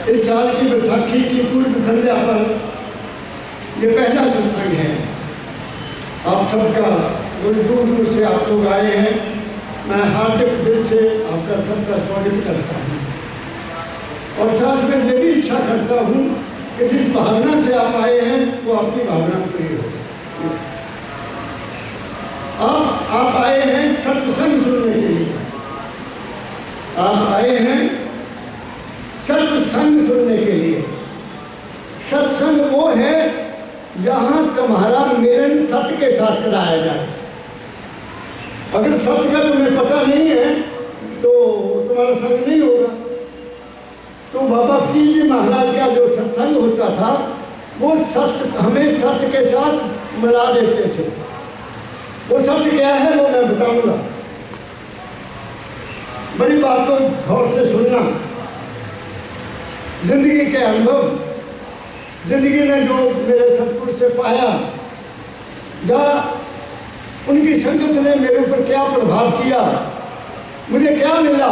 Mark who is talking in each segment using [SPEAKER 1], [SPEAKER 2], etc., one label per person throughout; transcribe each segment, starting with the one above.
[SPEAKER 1] इस साल की बैसाखी की पूर्व संध्या पर ये पहला सत्संग है। आप सबका बड़ी दूर दूर से आप लोग आए हैं। मैं हार्दिक दिल से आपका सबका स्वागत करता हूँ और साथ में ये भी इच्छा करता हूँ कि जिस भावना से आप आए हैं वो आपकी भावना पूरी हो। आप आए हैं सत्संग सुनने के लिए, आप आए हैं सत्संग सुनने के लिए। सत्संग वो है यहाँ तुम्हारा मिलन सत्य के साथ कराया जाए। अगर सत्य का तुम्हें पता नहीं है तो तुम्हारा संग नहीं होगा। तो बाबा फरीद जी महाराज का जो सत्संग होता था वो सत्य हमें सत्य के साथ मिला देते थे। वो सत्य क्या है वो मैं बताऊंगा। बड़ी बात को गौर से सुनना। जिंदगी के अनुभव, जिंदगी ने जो मेरे सतपुरुष से पाया या उनकी संगत ने मेरे ऊपर क्या प्रभाव किया, मुझे क्या मिला,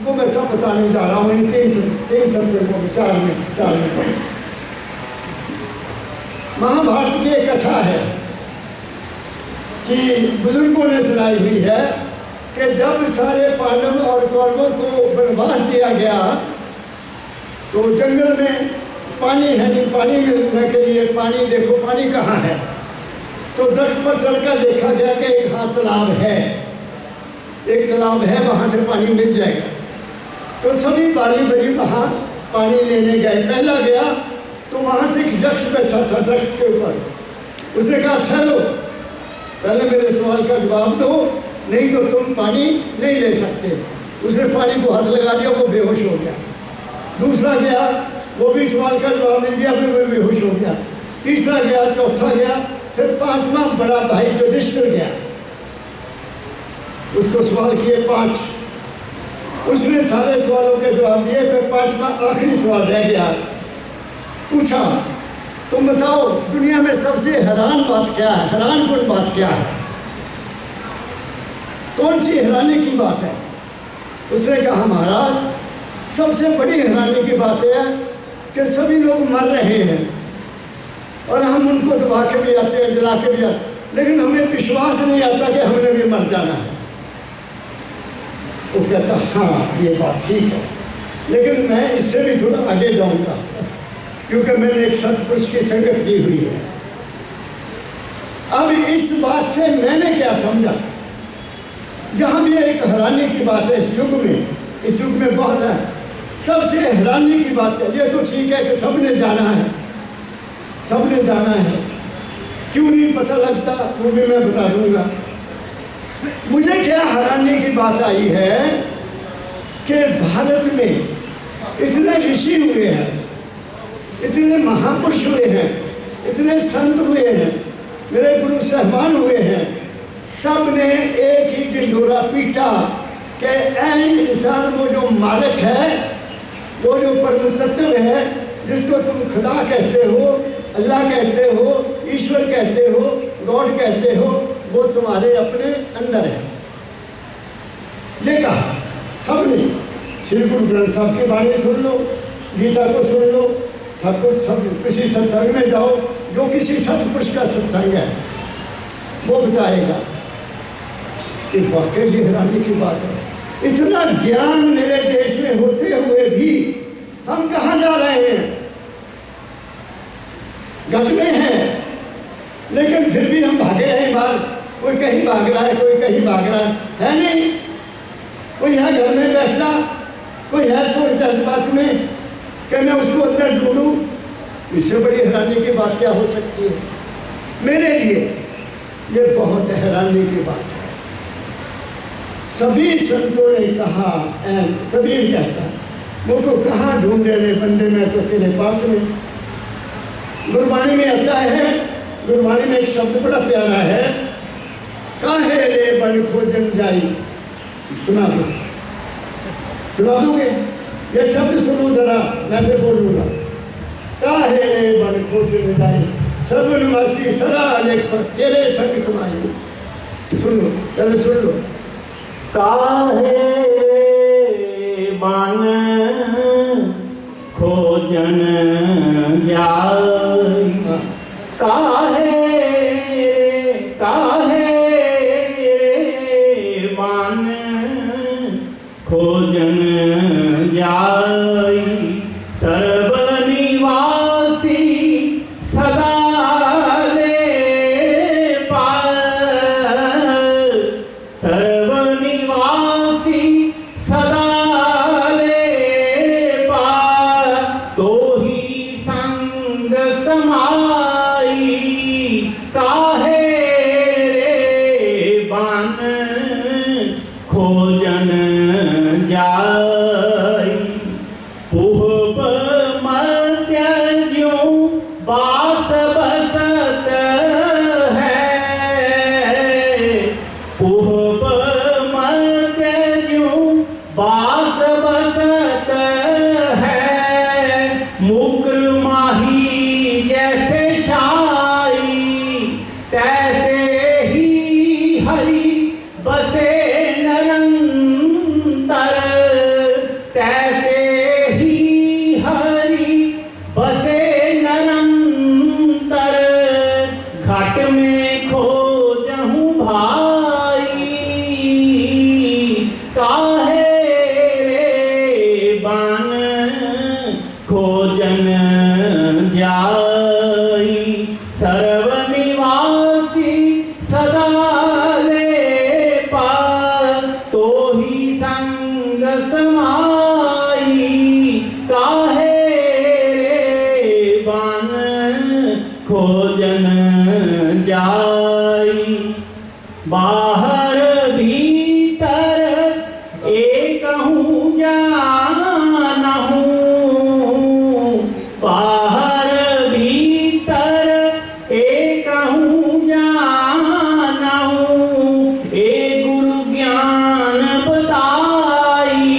[SPEAKER 1] वो मैं सब बताने जा रहा हूँ इन तीन सत्संगों को, चार में। महाभारत की एक कथा है कि बुजुर्गों ने सुनाई हुई है कि जब सारे पांडव और कौरवों को वनवास दिया गया तो जंगल में पानी है नहीं, पानी मिलने के लिए पानी देखो पानी कहाँ है। तो वृक्ष पर चढ़कर देखा गया कि एक तालाब है, एक तालाब है, वहाँ से पानी मिल जाएगा। तो सभी बारी बारी वहाँ पानी लेने गए। पहला गया तो वहाँ से एक यक्ष बैठा था वृक्ष के ऊपर। उसने कहा ठहरो, पहले मेरे सवाल का जवाब दो, नहीं तो तुम पानी नहीं ले सकते। उसने पानी को हाथ लगा दिया, वो बेहोश हो गया। दूसरा गया, वो भी सवाल का जवाब नहीं दिया, फिर वो बेहोश हो गया। तीसरा गया, चौथा गया, फिर पांचवा बड़ा भाई युधिष्ठिर गया। उसको सवाल किए 5, उसने सारे सवालों के जवाब दिए। फिर पांचवा आखिरी सवाल रह गया। पूछा तुम बताओ दुनिया में सबसे हैरान बात क्या है, हैरान कौन बात क्या है, कौन सी हैरानी की बात है। उसने कहा महाराज सबसे बड़ी हैरानी की बात है कि सभी लोग मर रहे हैं और हम उनको दबा के भी आते हैं, जला के भी आते, लेकिन हमें विश्वास नहीं आता कि हमने भी मर जाना है। वो कहता हाँ ये बात ठीक है, लेकिन मैं इससे भी थोड़ा आगे जाऊंगा क्योंकि मैंने एक सत्पुरुष की संगत की हुई है। अब इस बात से मैंने क्या समझा, यहाँ भी एक हैरानी की बात है। इस युग में बहुत है। सबसे हैरानी की बात है, ये तो ठीक है कि सबने जाना है, सबने जाना है, क्यों नहीं पता लगता वो भी मैं बता दूंगा। मुझे क्या हैरानी की बात आई है कि भारत में इतने ऋषि हुए हैं, इतने महापुरुष हुए हैं, इतने संत हुए हैं, मेरे गुरु साहबान हुए हैं, सब ने एक ही ढिंढोरा पीटा कि ऐ इंसान वो जो मालिक है, वो जो परम तत्व है, जिसको तुम खुदा कहते हो, अल्लाह कहते हो, ईश्वर कहते हो, गॉड कहते हो, वो तुम्हारे अपने अंदर है। ये कहा सबने। श्री गुरु ग्रंथ साहब की बाणी सुन लो, गीता को सुन लो, सब कुछ, सब किसी सत्संग में जाओ जो किसी सत्पुरुष का सत्संग है वो बताएगा कि वाकई ये हैरानी की बात है। इतना ज्ञान मेरे देश में होते हुए भी हम कहाँ जा रहे हैं, गत में हैं, लेकिन फिर भी हम भागे हैं बाहर। कोई कहीं भाग रहा है, कोई कहीं भाग रहा है नहीं। कोई है घर में बैठता, कोई है सोचता इस बात में कि मैं उसको अंदर ढूंढूं। इससे बड़ी हैरानी की बात क्या हो सकती है। मेरे लिए ये बहुत हैरानी की बात है। सभी संतों ने कहा, कबीर कहता मुझको कहाँ ढूंढे रे बंदे, में तो तेरे पास में। गुरबाणी में आता है, गुरबाणी में एक शब्द बड़ा प्यारा है, काहे रे बन खोजन जाई। सुना दो, सुना दोगे? ये शब्द सुनो जरा, मैं फिर बोलूँगा। काहे रे बन खोजन जाई, सर्वनिवासी सदा अनेक पर तेरे संग समाई। सुन लो, पहले सुन लो।
[SPEAKER 2] काहे बन खो खोजन जाई सर्वनिवासी सदा ले पार, सर्वनिवासी सदा ले पार, तो ही संग समाई काहे रे बन खोजन जाई। पुहब मध्य ज्यों बास बसत है, पुहब मध्य ज्यों बास बसत है, मुक्र माही जैसे शाई तैसे ही हरि बसे निरंतर, तैसे ही हरि बसे निरंतर, घट में खोजहूँ भाई काहे रे बन खोजन जाई सर्वनिवासी सदा ले पार, तो ही संग समाई काहे रे बन खोजन जाई। बाहर भीतर एकहूँ जानहूँ, बाहर भीतर एकहूँ जानहूँ, ए गुरु ज्ञान बताई,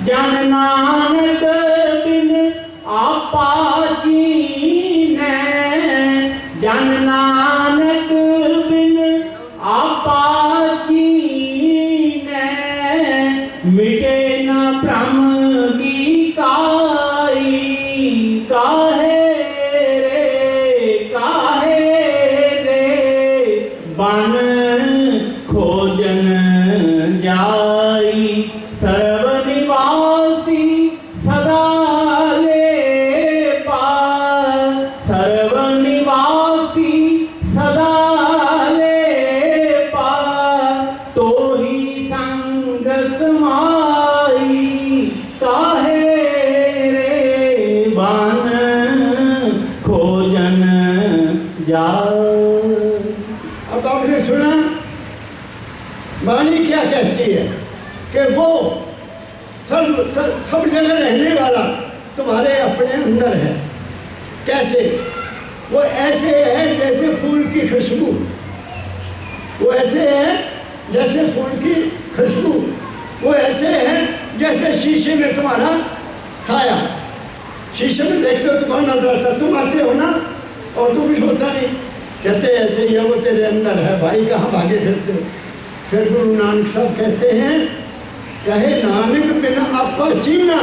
[SPEAKER 2] जन नानक बिन आपा चीनै, जन नानक बिन आपा चीनै, मिटे न भ्रम की काई काहे रे बन खोजन जाई सर्वनिवासी सदा ले पार, सर्वनिवासी सदा ले पार, तो ही संग समाई काहे रे बन खोजन जाई।
[SPEAKER 1] अब आपने सुना वाणी क्या कहती है कि वो सब जगह रहने वाला तुम्हारे अपने अंदर है। कैसे? वो ऐसे है जैसे फूल की खुशबू, वो ऐसे है जैसे फूल की खुशबू, वो ऐसे है जैसे शीशे में तुम्हारा साया। शीशे में देखते हो तो कौन नजर आता? तुम आते हो ना, और तुम कुछ होता नहीं। कहते ऐसे ही है, वो तेरे अंदर है भाई, कहाँ भागे फिरते हो? फिर गुरु नानक साहब कहते हैं, कहे नानक बिना आपा चीना,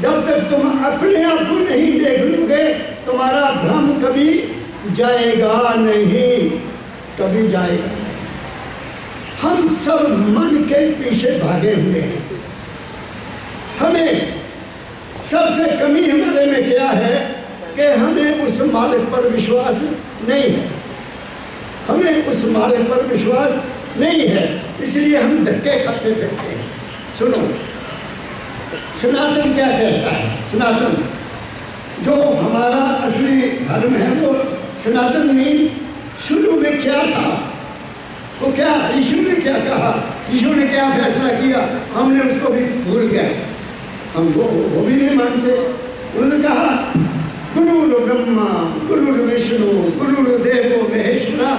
[SPEAKER 1] जब तक तुम अपने आप को नहीं देख लोगे तुम्हारा भ्रम कभी जाएगा नहीं, कभी जाएगा नहीं। हम सब मन के पीछे भागे हुए हैं। हमें सबसे कमी हमारे में क्या है कि हमें उस मालिक पर विश्वास नहीं है, हमें उस मालिक पर विश्वास नहीं है, इसलिए हम धक्के खाते फिरते हैं। सुनो, सनातन क्या कहता है? सनातन जो हमारा असली धर्म है, वो सनातन में शुरू में क्या था, वो क्या यीशु ने क्या कहा, यीशु ने क्या फैसला किया, हमने उसको भी भूल गए, हम वो भी नहीं मानते। उन्होंने कहा गुरु ब्रह्मा गुरु विष्णु गुरु देवो महेश्वरा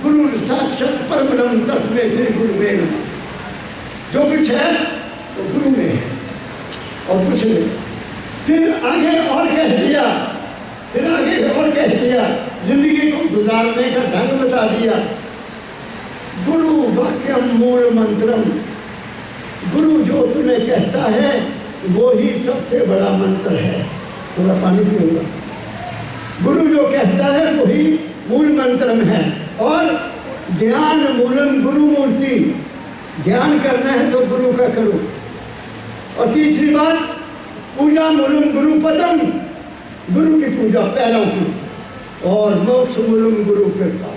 [SPEAKER 1] गुरु साक्षात परब्रह्म तस्मै श्री गुरुवे नमः। जो कुछ है वो गुरु में है और कुछ नहीं। फिर आगे और कह दिया, जिंदगी को गुजारने का ढंग बता दिया। गुरु वाक्यम मूल मंत्रम, गुरु जो तुम्हें कहता है वो ही सबसे बड़ा मंत्र है। थोड़ा पानी पीऊंगा। गुरु जो कहता है वही मूल मंत्र है। और ध्यान मूलम गुरु मूर्ति, ध्यान करना है तो गुरु का करो। और तीसरी बात, पूजा मूलम गुरु पदम, गुरु की पूजा पैरों की, और मोक्ष मूलम गुरु कृपा,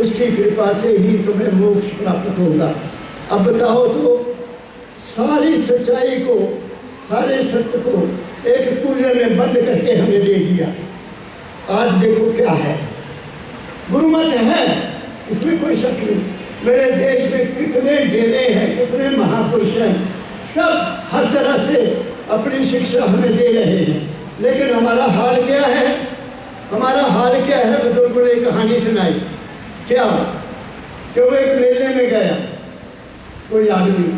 [SPEAKER 1] उसकी कृपा से ही तुम्हें मोक्ष प्राप्त होगा। अब बताओ तो, सारी सच्चाई को, सारे सत्य को एक पूजे में बंद करके हमें दे दिया। आज देखो क्या है, गुरुमत है, इसमें कोई शक नहीं। मेरे देश में कितने डेरे हैं, कितने महापुरुष हैं, सब हर तरह से अपनी शिक्षा हमें दे रहे हैं, लेकिन हमारा हाल क्या है? हमारा हाल क्या है? बुजुर्गों ने कहानी सुनाई, क्या कि वो एक मेले में गया कोई आदमी,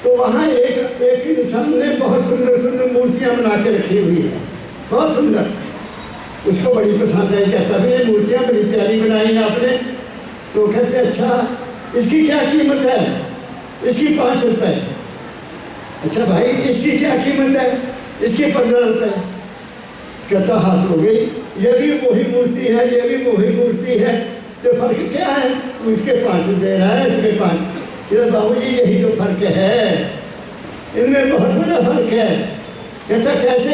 [SPEAKER 1] तो वहाँ एक इंसान ने बहुत सुंदर सुंदर मूर्तियाँ बना के रखी हुई है, बहुत सुंदर, उसको बड़ी पसंद है। कहता भी ये मूर्तियाँ बड़ी प्यारी बनाई हैं आपने। तो कहते अच्छा, इसकी क्या कीमत है? इसकी 5 रुपये। अच्छा भाई, इसकी क्या कीमत है? इसकी 15 रुपये। कहता हाथ हो गई, ये भी वही मूर्ति है, ये भी वही मूर्ति है, तो फर्क क्या है? वो इसके 5 दे रहा है, इसके 5। बाबू जी यही तो फर्क है, इनमें बहुत बड़ा फर्क है। कहता कैसे?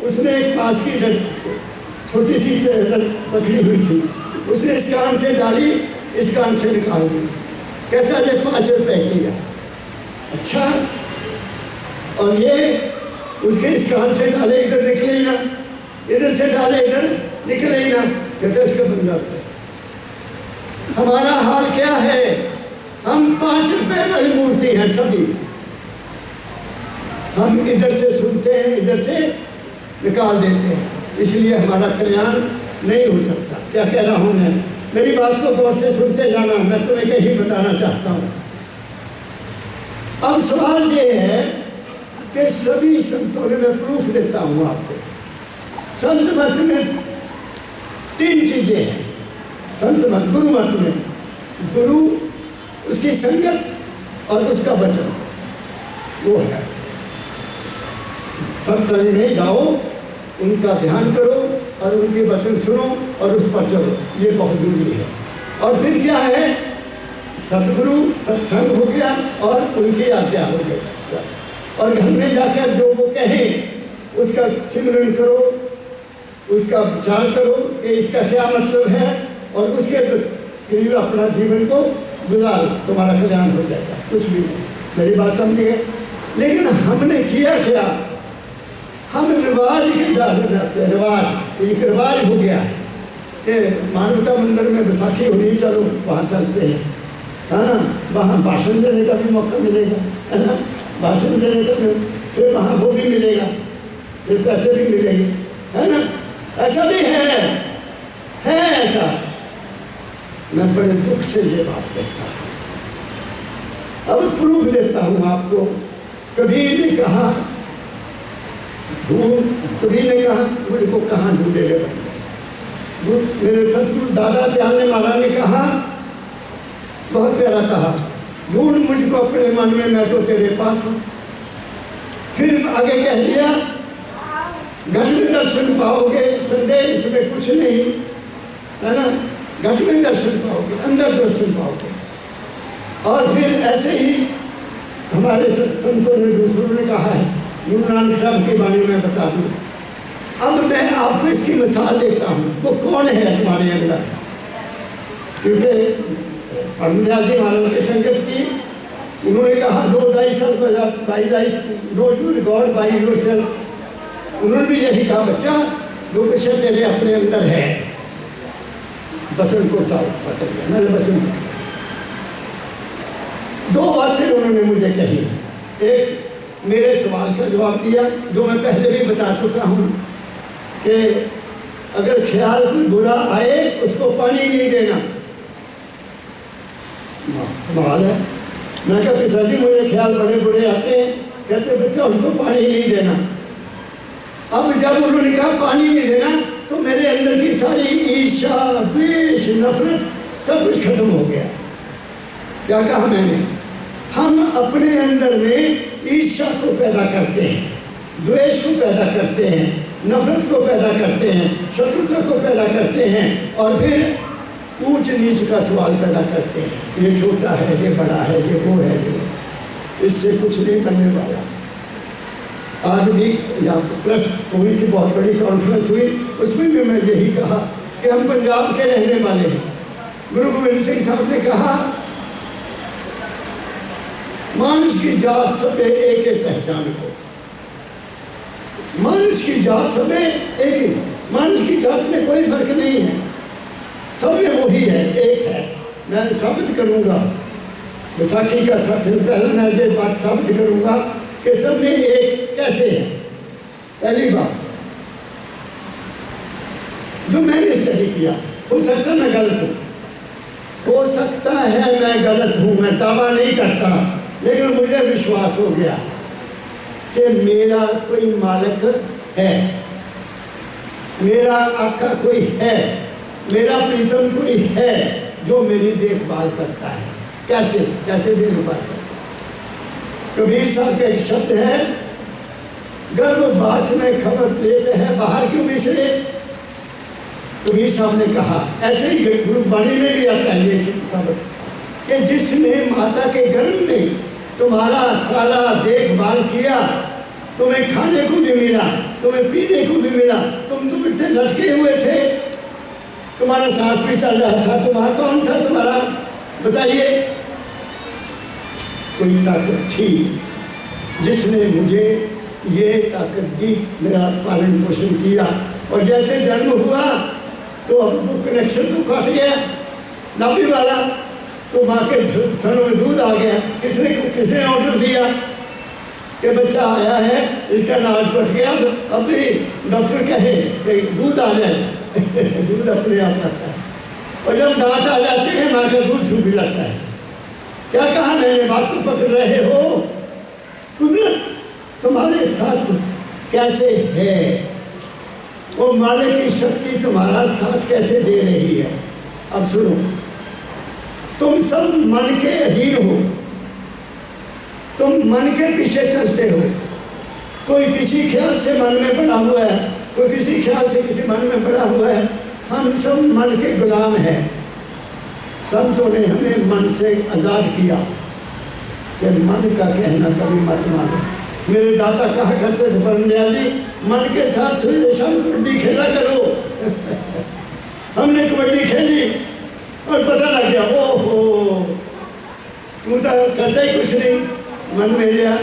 [SPEAKER 1] उसने एक पास की छोटी सी पकड़ी हुई थी, उसने इस कान से डाली, इस कान से निकाल दी। कहता ये 5 रुपये की है। अच्छा, और ये उसके इस कान से डाले इधर निकले ही ना, इधर से डाले इधर निकले ही ना। कहते इसके 15 रुपये। हमारा हाल क्या है? हम 5 रुपये वाली मूर्ति हैं सभी। हम इधर से सुनते हैं, इधर से निकाल देते हैं, इसलिए हमारा कल्याण नहीं हो सकता। क्या कह रहा हूँ मैं? मेरी बात को गौर से सुनते जाना, मैं तुम्हें कहीं बताना चाहता हूँ। अब सवाल ये है कि सभी संतों ने, मैं प्रूफ देता हूँ आपको, संत मत में 3 चीजें हैं। संत मत, गुरु मत में, गुरु, उसकी संगत और उसका वचन, वो है। सत्संग में जाओ, उनका ध्यान करो और उनके वचन सुनो और उस पर चलो, ये बहुत जरूरी है। और फिर क्या है? सतगुरु, सत्संग हो गया और उनकी आज्ञा हो गई। और घर में जाकर जो वो कहें उसका सिमरन करो, उसका विचार करो कि इसका क्या मतलब है, और उसके करीब अपना जीवन को गुजारो, तुम्हारा कल्याण हो जाएगा। कुछ भी नहीं, मेरी बात समझिए। लेकिन हमने किया क्या? हम रिवाज के दायरे में आते हैं। रिवाज, एक रिवाज हो गया कि मानवता मंदिर में बैसाखी हो रही, चलो वहाँ चलते हैं, है ना, वहाँ भाषण देने का भी मौका मिलेगा, है ना, भाषण देने का भी, फिर वहाँ वो भी मिलेगा, फिर पैसे भी मिलेंगे, है ना। ऐसा भी है ऐसा। मैं बड़े दुख से ये बात कहता हूँ। अब प्रूफ देता हूँ आपको। कबीर ने कहा, कबीर ने कहा मुझको कहाँ ढूंढेगा बंदे। मेरे सतगुरु दादा दयाल महाराज ने कहा, बहुत प्यारा कहा, ढूंढ मुझको अपने मन में, मैं तो तेरे पास हूँ। फिर आगे कह दिया, घट में दर्शन पाओगे, संदेह इसमें कुछ नहीं, है ना, घट में दर्शन पाओगे, अंदर दर्शन पाओगे। और फिर ऐसे ही हमारे संतों ने, दूसरों ने कहा है, गुरु नानक साहब के बारे में बता दूं। अब मैं आपको इसकी मिसाल देता हूँ, वो कौन है तुम्हारे अंदर। क्योंकि परमदयाल जी महाराज की संगत की, उन्होंने कहा do thyself by thyself, do god by yourself. उन्होंने भी यही कहा, बच्चा जो कुछ तेरे अपने अंदर है, वचन को पकड़िए, मैंने वचन पकड़ा। 2 बातें उन्होंने मुझे कही। एक, मेरे सवाल का जवाब दिया, जो मैं पहले भी बता चुका हूँ कि अगर ख्याल कोई बुरा आए उसको पानी नहीं देना। कमाल है। मैं कहा पिताजी मुझे ख्याल बड़े बुरे आते हैं। कहते बच्चा उसको पानी नहीं देना। अब जब उन्होंने कहा पानी नहीं देना, तो मेरे अंदर की सारी ईर्ष्या, द्वेष, नफरत सब कुछ खत्म हो गया। क्या कहा मैंने? हम अपने अंदर में ईर्ष्या को पैदा करते हैं, द्वेष को पैदा करते हैं, नफरत को पैदा करते हैं, शत्रुता को पैदा करते हैं, और फिर ऊंच नीच का सवाल पैदा करते हैं। ये छोटा है, ये बड़ा है, ये वो है, ये वो। इससे कुछ नहीं बनने वाला। आज भी यहाँ प्रेस हुई थी, बहुत बड़ी कॉन्फ्रेंस हुई, उसमें भी मैं यही कहा कि हम पंजाब के रहने वाले हैं। गुरु गोबिंद सिंह साहब ने कहा, मानुष की जात सब एक एक पहचान को, मानुष की जात सब एक ही, मानुष की जात में कोई फर्क नहीं है, सब में वही है, एक है। मैं साबित करूंगा, बैसाखी का सबसे पहले मैं ये बात साबित करूंगा कि सब में एक कैसे है। पहली बात जो मैंने स्टडी किया, हो सकता है मैं गलत हूँ, हो सकता है मैं गलत हूँ, मैं दावा नहीं करता, लेकिन मुझे विश्वास हो गया कि मेरा कोई मालिक है, मेरा आका कोई है, मेरा प्रीतम कोई है जो मेरी देखभाल करता है। कैसे कैसे देखभाल करता है? कबीर साहब का एक शब्द है, गर्भवास में खबर लेते हैं बाहर क्यों बिसरे। कबीर साहब ने कहा, ऐसे ही गुरुबाणी में भी आता है ये शब्द कि जिसने माता के गर्भ में तुम्हारा सारा देखभाल किया, तुम्हें खाने को भी मिला, तुम्हें पीने को भी मिला, तुम तो इतने लटके हुए थे, तुम्हारा सांस भी चल रहा था, तुम्हारा कौन था तुम्हारा, बताइए। कोई ताकत थी जिसने मुझे ये ताकत दी, मेरा पालन पोषण किया, और जैसे जन्म हुआ तो अब वो कनेक्शन तो काट गया नाभि वाला, तो माँ के थनों में दूध आ गया। किसने ऑर्डर दिया कि बच्चा आया है, इसका नाक कट गया, अब भी डॉक्टर कहे कि दूध आ जाए दूध अपने आप आता है, और जब दांत आ जाते हैं माँ का दूध सूख जाता है। क्या कहा मैंने, बात को पकड़ रहे हो? कुदरत तुम्हारे साथ कैसे है, वो मालिक की शक्ति तुम्हारा साथ कैसे दे रही है। अब सुनो, तुम सब मन के अधीन हो, तुम मन के पीछे चलते हो। कोई किसी ख्याल से मन में बड़ा हुआ है, कोई किसी ख्याल से किसी मन में बड़ा हुआ है। हम सब मन के गुलाम हैं। संतों ने हमें मन से आज़ाद किया कि मन का कहना कभी मत मानो। मेरे दादा कहा करते थे, परमदयाल जी, मन के साथ सवेरे शाम कबड्डी खेला करो हमने कबड्डी खेली और पता लग गया, ओहो तू तो करता ही कुछ नहीं, मन में लिया,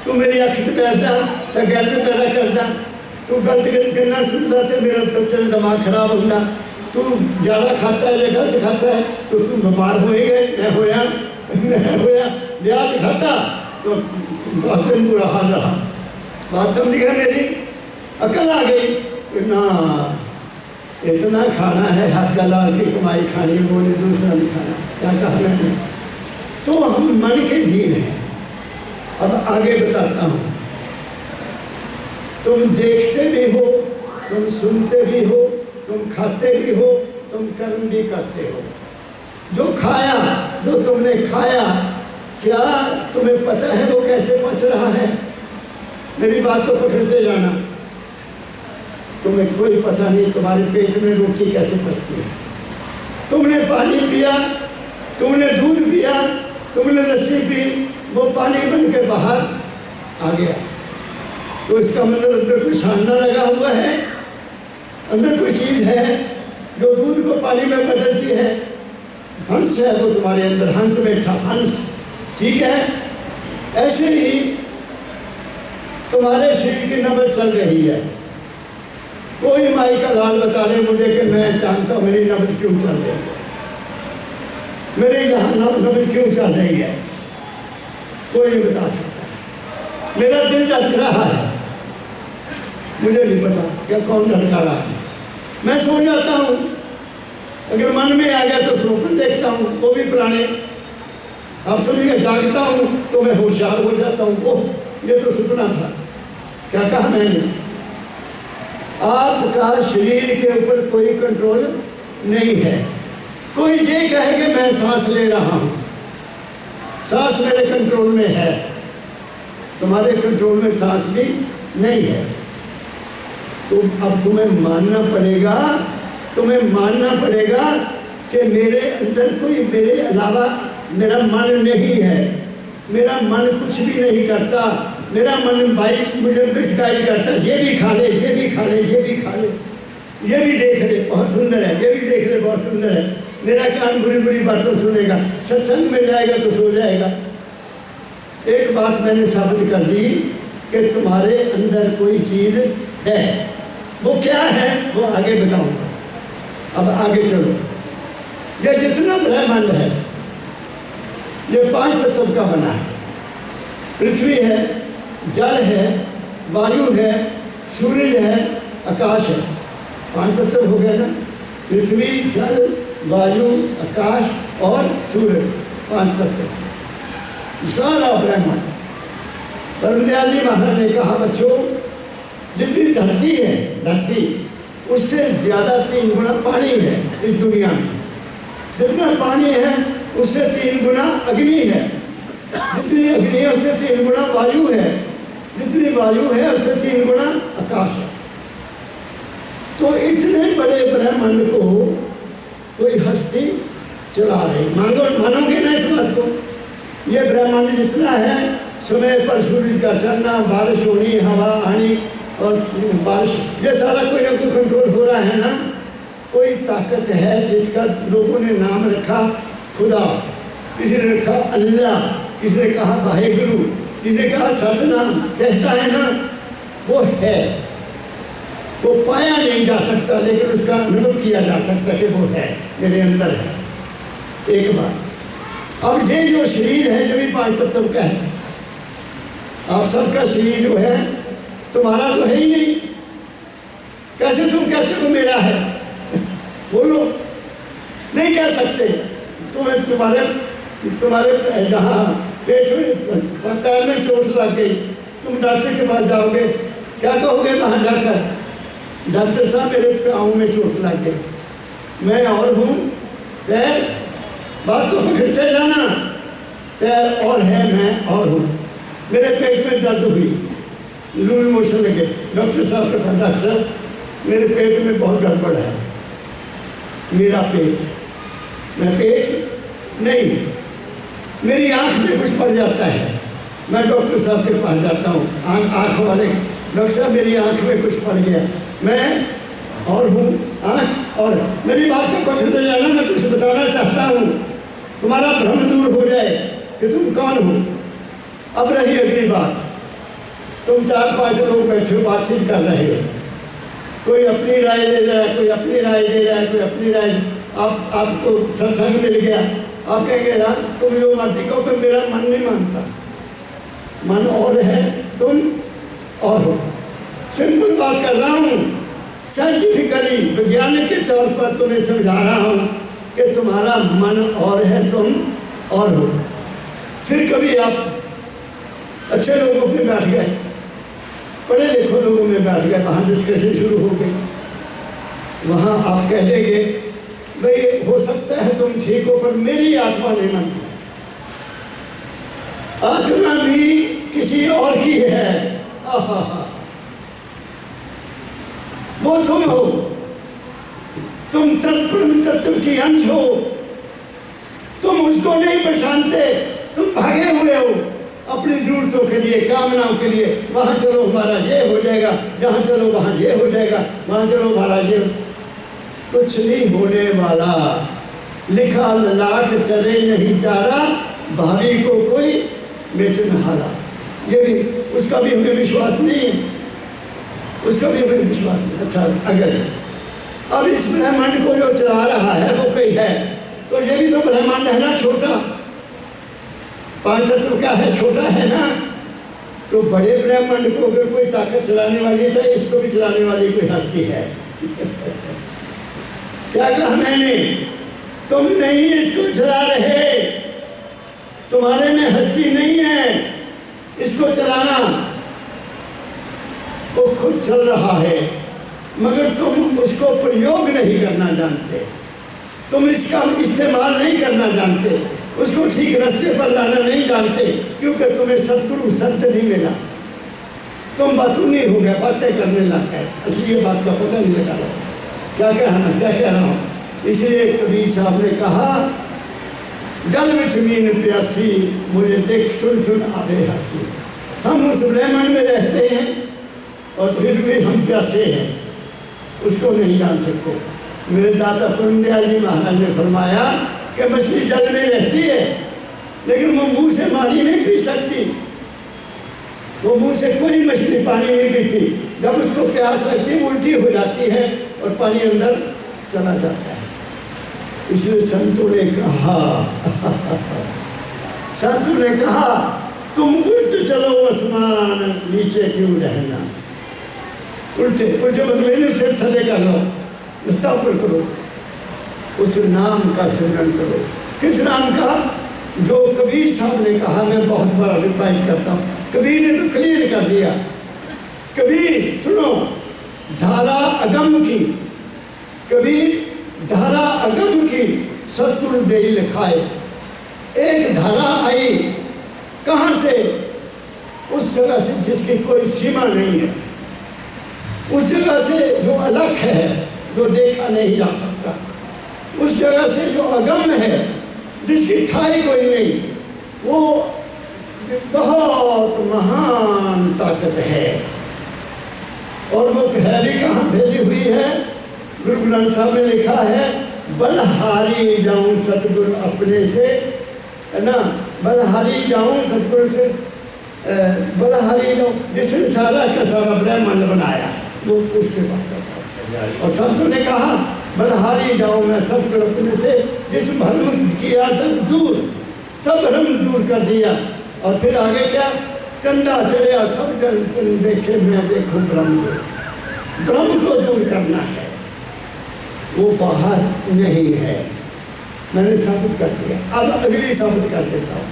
[SPEAKER 1] तू मेरी अख से बैठता तो गलत पैदा करता, तू गलत करना सुनता तो मेरा तो तेरा दिमाग खराब होता, तू ज़्यादा खाता है या गलत खाता है तो तू बीमार होएगा। मैं होया ब्याज खाता तो 10 दिन बुरा हाल रहा। बात समझ गया मेरी, अकल आ गई ना, इतना खाना है, हक हलाल की कमाई खानी, वो नहीं दूसरा नहीं खाना। क्या कहा मैंने? तो हम मन के अधीन हैं। अब आगे बताता हूँ, तुम देखते भी हो, तुम सुनते भी हो, तुम खाते भी हो, तुम कर्म भी करते हो। जो खाया, जो तुमने खाया, क्या तुम्हें पता है वो कैसे पच रहा है? मेरी बात को पकड़ते जाना। तुम्हें कोई पता नहीं तुम्हारे पेट में रोटी कैसे पचती है। तुमने पानी पिया, तुमने दूध पिया, तुमने लस्सी पी, वो पानी बनकर बाहर आ गया, तो इसका मतलब अंदर कोई छानना लगा हुआ है, अंदर कोई चीज़ है जो दूध को पानी में बदलती है। हंस है वो तुम्हारे अंदर, हंस बैठा, हंस, ठीक है। ऐसे ही तुम्हारे शरीर की नब्ज़ चल रही है। कोई माई का लाल बता दे मुझे कि मैं जानता हूँ मेरी नब्ज़ क्यों चल रही है, मेरे यहाँ नब्ज़ क्यों चल रही है, कोई नहीं बता सकता। मेरा दिल धड़क रहा है, मुझे नहीं पता क्या कौन धड़का रहा है। मैं सो जाता हूँ, अगर मन में आ गया तो स्वप्न देखता हूँ, वो भी पुराने। आप समझिए, जागता हूँ तो मैं होशियार हो जाता हूँ, वो ये तो सपना था। क्या कहा मैंने? आपका शरीर के ऊपर कोई कंट्रोल नहीं है। कोई ये कहे कि मैं सांस ले रहा हूँ, सांस मेरे कंट्रोल में है, तुम्हारे कंट्रोल में सांस भी नहीं है। तो अब तुम्हें मानना पड़ेगा, तुम्हें मानना पड़ेगा कि मेरे अंदर कोई मेरे अलावा मेरा मन नहीं है, मेरा मन कुछ भी नहीं करता, मेरा मन भाई मुझे मिसगाइड करता है, ये भी खा ले, ये भी खा ले, ये भी खा ले, ये भी देख ले बहुत सुंदर है, ये भी देख ले बहुत सुंदर है। मेरा कान बुरी बुरी बातों सुनेगा, सत्संग में जाएगा तो सो जाएगा। एक बात मैंने साबित कर दी कि तुम्हारे अंदर कोई चीज़ है, वो क्या है वो आगे बताऊंगा। अब आगे चलो। ये जितना ब्रह्मांड है ये 5 तत्व का बना है। पृथ्वी है, जल है, वायु है, सूर्य है, आकाश है। 5 तत्व हो गए ना, पृथ्वी, जल, वायु, आकाश और सूर्य, 5 तत्व सारा ब्रह्मांड। परमदयाल जी महाराज ने कहा बच्चों जितनी धरती है, धरती उससे ज़्यादा 3 गुना पानी है इस दुनिया में। जितना पानी है उससे 3 गुना अग्नि है, जितनी अग्नि है उससे 3 गुना वायु है, जितनी वायु है उससे 3 गुना आकाश है। तो इतने बड़े ब्रह्मांड को कोई हस्ती चला रही। मानोगे ना इस बात को? ये ब्रह्मांड जितना है, समय पर सूरज का चलना, बारिश होनी, हवा आनी और बारिश, ये सारा कोई ना कोई कंट्रोल हो रहा है ना। कोई ताकत है जिसका लोगों ने नाम रखा खुदा, किसी ने रखा अल्लाह, किसी ने कहा वाहेगुरु, किसी ने कहा सतनाम, कहता है ना, वो है। वो पाया नहीं जा सकता लेकिन उसका अनुभव किया जा सकता कि वो है, मेरे अंदर है। एक बात। अब ये जो शरीर है जो भी 5 तत्व का है, आप सबका शरीर जो है तुम्हारा तो है ही नहीं, कैसे तुम कहते हो मेरा है? बोलो, नहीं कह सकते। तुम्हारे जहाँ पेट में पैर में चोट लग गई, तुम डॉक्टर के पास जाओगे, क्या कहोगे वहाँ जाकर? डॉक्टर साहब मेरे पाँव में चोट लग गई, मैं और हूँ, पैर, बात को पकड़ते जाना, पैर और है, मैं और हूँ। मेरे पेट में दर्द हुई, लूज मोशन लगे, डॉक्टर साहब के पास, डॉक्टर साहब मेरे पेट में बहुत गड़बड़ है, मेरा पेट, मैं पेट नहीं, मेरी आँख में कुछ पड़ जाता है। मैं डॉक्टर साहब के पास जाता हूँ, आँख वाले, डॉक्टर साहब मेरी आँख में कुछ पड़ गया, मैं और हूँ, आँख और। मेरी बात को पकड़ते जाना, मैं कुछ बताना चाहता हूँ, तुम्हारा भ्रम दूर हो जाए कि तुम कौन हो। अब रही अगली बात, तुम 4-5 लोग बैठे हो, बातचीत कर रहे हो, कोई अपनी राय दे रहा है, कोई अपनी राय दे रहा है, कोई अपनी राय, आपको सत्संग मिल गया, आप कहेंगे यार तुम जो मर्जी कहो, पर मेरा मन नहीं मानता, मन और है, तुम और हो। सिंपल बात कर रहा हूँ, साइंटिफिकली वैज्ञानिक के तौर पर तुम्हें समझा रहा हूँ कि तुम्हारा मन और है, तुम और हो। फिर कभी आप अच्छे लोगों में बैठ गए, पढ़े लिखे लोगों में बैठ गए, वहाँ डिस्कशन शुरू हो गई, वहाँ आप कह देंगे भाई हो सकता है तुम ठीक हो, पर मेरी आत्मा नहीं मानती, आत्मा भी किसी और की है, वो तुम हो, तुम तत्व की अंश हो, तुम उसको नहीं पहचानते, तुम भागे हुए हो अपनी जरूरतों के लिए, कामनाओं के लिए। वहाँ चलो हमारा ये हो जाएगा, यहाँ चलो वहाँ ये हो जाएगा, वहाँ चलो हमारा ये। कुछ नहीं होने वाला, लिखा ललाट करे नहीं तारा, भावी को कोई बेट न हारा। ये भी, उसका भी हमें विश्वास नहीं, उसका भी हमें विश्वास नहीं। अच्छा, अगर अब इस ब्रह्मांड को जो चला रहा है वो कोई है, तो ये भी तो ब्रह्मांड है ना, छोटा, 5 तत्व का है, छोटा है ना। तो बड़े ब्रह्मांड को अगर कोई ताकत चलाने वाली है, तो इसको भी चलाने वाली कोई हस्ती है। क्या कहा मैंने? तुम नहीं इसको चला रहे, तुम्हारे में हस्ती नहीं है इसको चलाना, वो खुद चल रहा है, मगर तुम उसको प्रयोग नहीं करना जानते, तुम इसका इस्तेमाल नहीं करना जानते, उसको ठीक रास्ते पर लाना नहीं जानते, क्योंकि तुम्हें सतगुरु संत नहीं मिला, तुम बातूनी हो गए, बातें करने लग गए, असली बात का पता नहीं लगा क्या कह रहा हूँ। इसलिए कबीर साहब ने कहा, गल में मीन प्यासी, मुझे देख सुन सुन आवे हंसी। हम उस ब्रह्मांड में रहते हैं और फिर भी हम प्यासे हैं, उसको नहीं जान सकते। मेरे दादा पूर्णदयाल जी महाराज ने फरमाया कि मछली जल में रहती है लेकिन वो मुंह से पानी नहीं पी सकती, वो मुंह से कोई मछली पानी नहीं पीती। जब उसको प्यास लगती है उल्टी हो जाती है और पानी अंदर चला जाता है। इसलिए संतों ने कहा संतों ने कहा तुम उल्ट चलो आसमान नीचे क्यों रहना। उल्टे उल्टे मतलब से थले कर लो, ऊपर करो, उस नाम का स्मरण करो। किस नाम का? जो कबीर साहब ने कहा, मैं बहुत बड़ा रिवाइज करता हूँ, कबीर ने तो क्लियर कर दिया। कबीर सुनो, धारा अगम की, कबीर धारा अगम की सतगुरु दे लिखाए। एक धारा आई कहाँ से? उस जगह से जिसकी कोई सीमा नहीं है, उस जगह से जो अलग है, जो देखा नहीं जा सकता, उस जगह से जो अगम है, जिसकी ठाई कोई नहीं, वो बहुत महान ताकत है। और वो है भी कहाँ फैली हुई है? गुरु ग्रंथ साहब ने लिखा है, बलहारी जाऊं सतगुरु अपने से, है ना, बलहारी जाऊं सतगुरु से, बलहारी जाऊं जिसने सारा का सारा ब्रह्मांड बनाया, वो उसके बात करता है। और संतों ने कहा बलहारी जाऊं मैं सतगुरु अपने से, जिस भ्रम किया तक दूर, सब भ्रम दूर कर दिया। और फिर आगे क्या? चंदा चढ़िया सब जन तुम देखे मैं देखूं ब्रह्म, ब्रह्म को दूर करना है, वो बाहर नहीं है। मैंने साबित कर दिया, अब अगली साबित कर देता हूँ